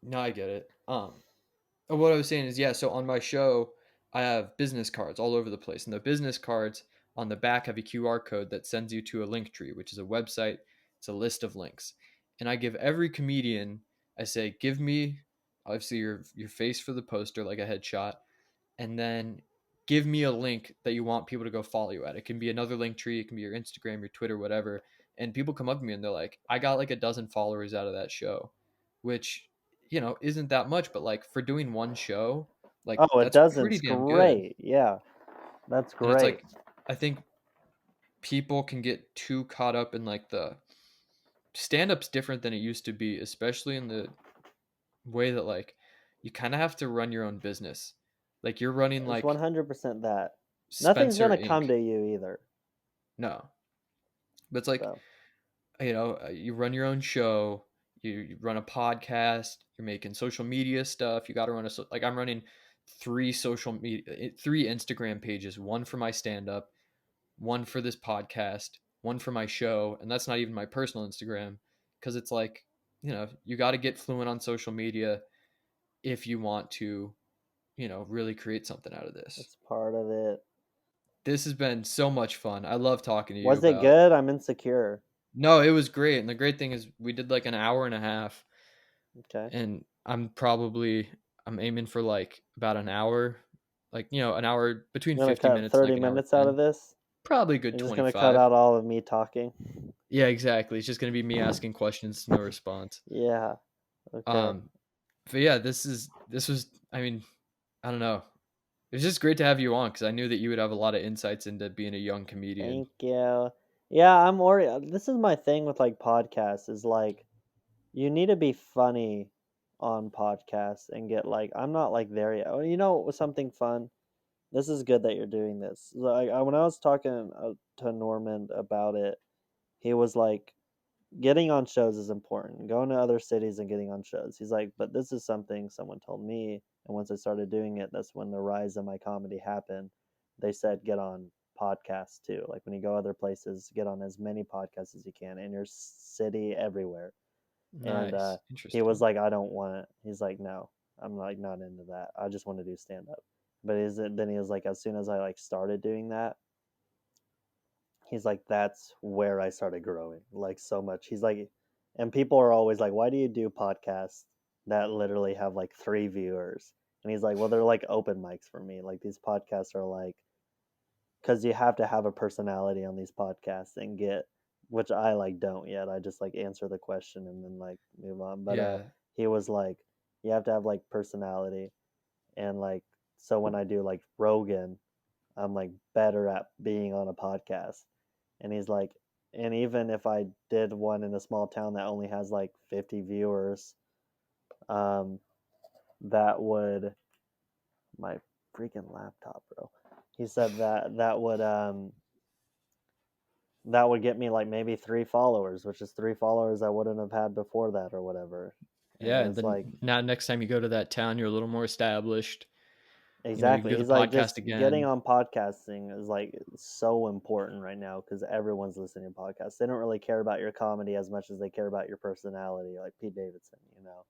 no, I get it. What I was saying is, yeah. So on my show, I have business cards all over the place, and the business cards on the back have a QR code that sends you to a link tree, which is a website. It's a list of links, and I give every comedian. I say, give me obviously your face for the poster, like a headshot, and then give me a link that you want people to go follow you at. It can be another link tree, it can be your Instagram, your Twitter, whatever. And people come up to me and they're like, I got like a dozen followers out of that show, which, isn't that much, but like for doing one show, like Oh, it that's pretty doesn't. damn good. Great. Yeah, that's And it's great. like, I think people can get too caught up in like the stand up's different than it used to be, especially in the way that like you kind of have to run your own business. Like you're running It's like 100% that. Nothing's Spencer gonna Inc. come to you either. No, but it's like, So you run your own show, you run a podcast, you're making social media stuff. You got to run like I'm running three social media, three Instagram pages, one for my stand up, one for this podcast, one for my show, and that's not even my personal Instagram because it's like, you got to get fluent on social media if you want to, really create something out of this. it's part of it. This has been so much fun. I love talking to you Was it about. good? I'm insecure. No, it was great. And the great thing is we did like an hour and a half, Okay. and I'm aiming for like about an hour, like, an hour between You're gonna 50 cut minutes and 30 like an hour minutes out of 10. this? Probably a good You're just gonna cut 25. out all of me talking? Yeah, exactly. It's just going to be me asking questions, no response. Yeah. Okay. Um but yeah, this was, I mean, I don't know. It was just great to have you on cuz I knew that you would have a lot of insights into being a young comedian. Thank you. Yeah, I'm already. This is my thing with like podcasts is like you need to be funny on podcasts and get like I'm not like there yet. Oh, you know what was something fun? This is good that you're doing this. Like when I was talking to Norman about it, he was like, getting on shows is important. Going to other cities and getting on shows. He's like, but this is something someone told me, and once I started doing it, that's when the rise of my comedy happened. They said get on podcasts too. Like when you go other places, get on as many podcasts as you can in your city, everywhere. And Nice. he was Interesting. like, I don't want it. He's like, no, I'm like not into that. I just want to do stand up. But then he was like, as soon as I like started doing that, he's like, that's where I started growing like so much. He's like, and people are always like, why do you do podcasts that literally have like 3 viewers? And he's like, well, they're like open mics for me. Like these podcasts are like, because you have to have a personality on these podcasts and get, which I like don't yet. I just like answer the question and then like move on. But Yeah. he was like, you have to have like personality and like, so when I do like Rogan, I'm like better at being on a podcast And he's like, and even if I did one in a small town that only has like 50 viewers, um, that would my freaking laptop, bro. He said that would get me like maybe 3 followers, which is 3 followers I wouldn't have had before that or whatever. Yeah, And and it's like, then now next time you go to that town, you're a little more established. You can exactly. do the He's like, podcast just getting again. on podcasting is like so important right now because everyone's listening to podcasts. They don't really care about your comedy as much as they care about your personality, like Pete Davidson, you know.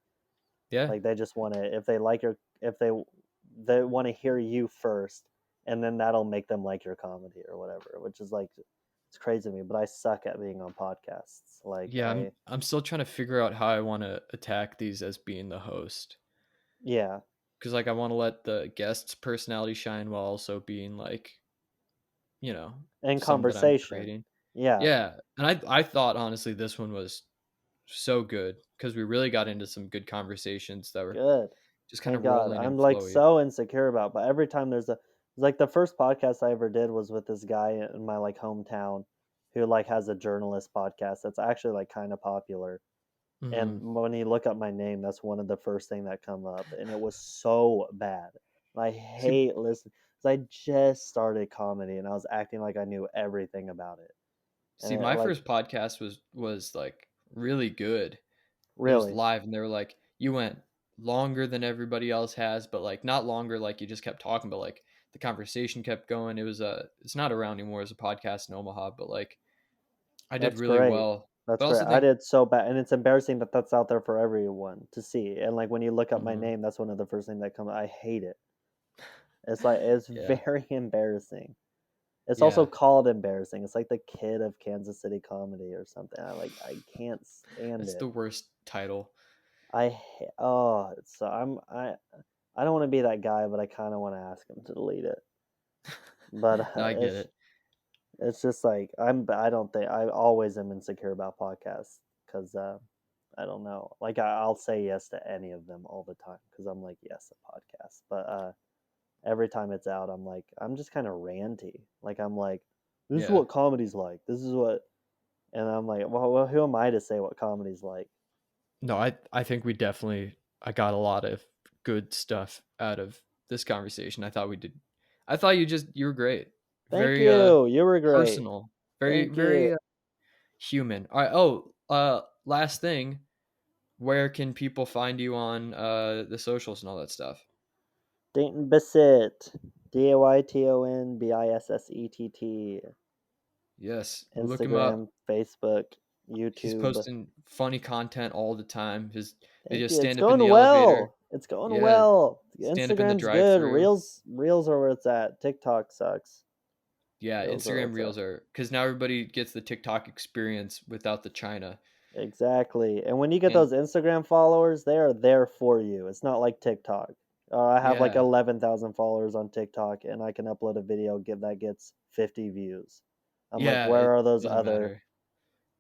Yeah. Like they just want to, if they like your, if they want to hear you first, and then that'll make them like your comedy or whatever, which is like, it's crazy to me. But I suck at being on podcasts. Like Yeah, I'm still trying to figure out how I want to attack these as being the host. yeah, Cuz like I want to let the guest's personality shine while also being like, in someone that I'm conversation, creating. yeah, Yeah, and I thought honestly this one was so good cuz we really got into some good conversations that were good. just kind Thank of God. rolling I'm and like flowy. so insecure about, but every time there's a, like the first podcast I ever did was with this guy in my like hometown who like has a journalist podcast that's actually like kind of popular. And Mhm. when you look up my name, that's one of the first thing that come up, and it was so bad. I See hate listening because I just started comedy and I was acting like I knew everything about it, and see it my like first podcast was like really good. It was really, live and they were like, you went longer than everybody else has, but like not longer like you just kept talking, but like the conversation kept going. It's not around anymore as a podcast in Omaha, but like I did that's really great. well. That's But I great. also I think did so bad, and it's embarrassing that that's out there for everyone to see. And like when you look up my mhm, name, that's one of the first things that come. I hate it. It's like it's yeah. very embarrassing. It's also Yeah. called embarrassing. It's like the kid of Kansas City comedy or something. I can't stand That's it. the worst title. Oh, so I don't want to be that guy, but I kind of want to ask him to delete it. But No, I get it. it's just like I don't think I always am insecure about podcasts because I don't know. Like I'll say yes to any of them all the time because I'm like yes a podcast, but every time it's out, I'm like I'm just kind of ranty. Like I'm like this is Yeah. what comedy's like. This is what, and I'm like well who am I to say what comedy's like? No, I think we definitely I got a lot of good stuff out of this conversation. I thought you were great. Thank Very you. You were great. personal. Very Thank you. very human. All right. Oh, last thing. Where can people find you on the socials and all that stuff? Dayton Bissett. DaytonBissett. Yes, look him up. Instagram, Facebook, He's YouTube. posting funny content all the time. His They Thank just you. It's stand up in going the elevator. well. It's going Yeah, well. stand up in the Instagram's good. drive-through. Reels are where it's at. TikTok sucks. Yeah, Reels are where Instagram it's at. Reels are because now everybody gets the TikTok experience without the China. Exactly. And when you get And those Instagram followers, they are there for you. It's not like TikTok. I have like yeah, 11,000 followers on TikTok and I can upload a video that gets 50 views. I'm like, yeah, where it are those doesn't other matter.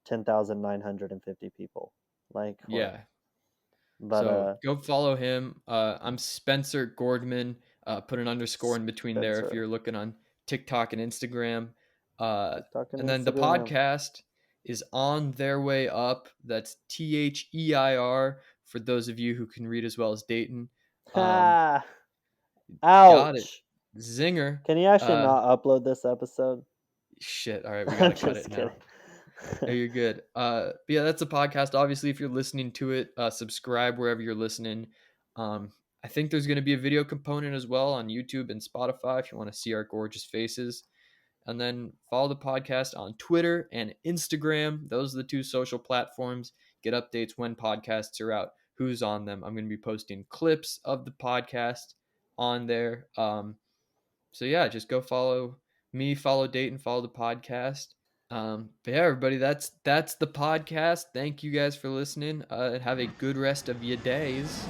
10,950 people? Like where? Yeah, But so go follow him. I'm Spencer Gordman. Put an underscore in between there if Spencer, you're looking on TikTok and Instagram. Uh, TikTok and and then the Instagram. podcast is on their way up. That's Their for those of you who can read as well as Dayton. Um, Ha! got it. Ouch. Zinger. Can you actually Uh, not upload this episode? shit. All right, we I'm gotta cut it just kidding. now. No, you're good. But yeah, that's a podcast. Obviously, if you're listening to it, subscribe wherever you're listening. I think there's going to be a video component as well on YouTube and Spotify if you want to see our gorgeous faces. And then follow the podcast on Twitter and Instagram. Those are the two social platforms. Get updates when podcasts are out, who's on them. I'm going to be posting clips of the podcast on there. So yeah, just go follow me, follow Dayton, follow the podcast. But yeah, everybody, that's the podcast. Thank you guys for listening. And have a good rest of your days.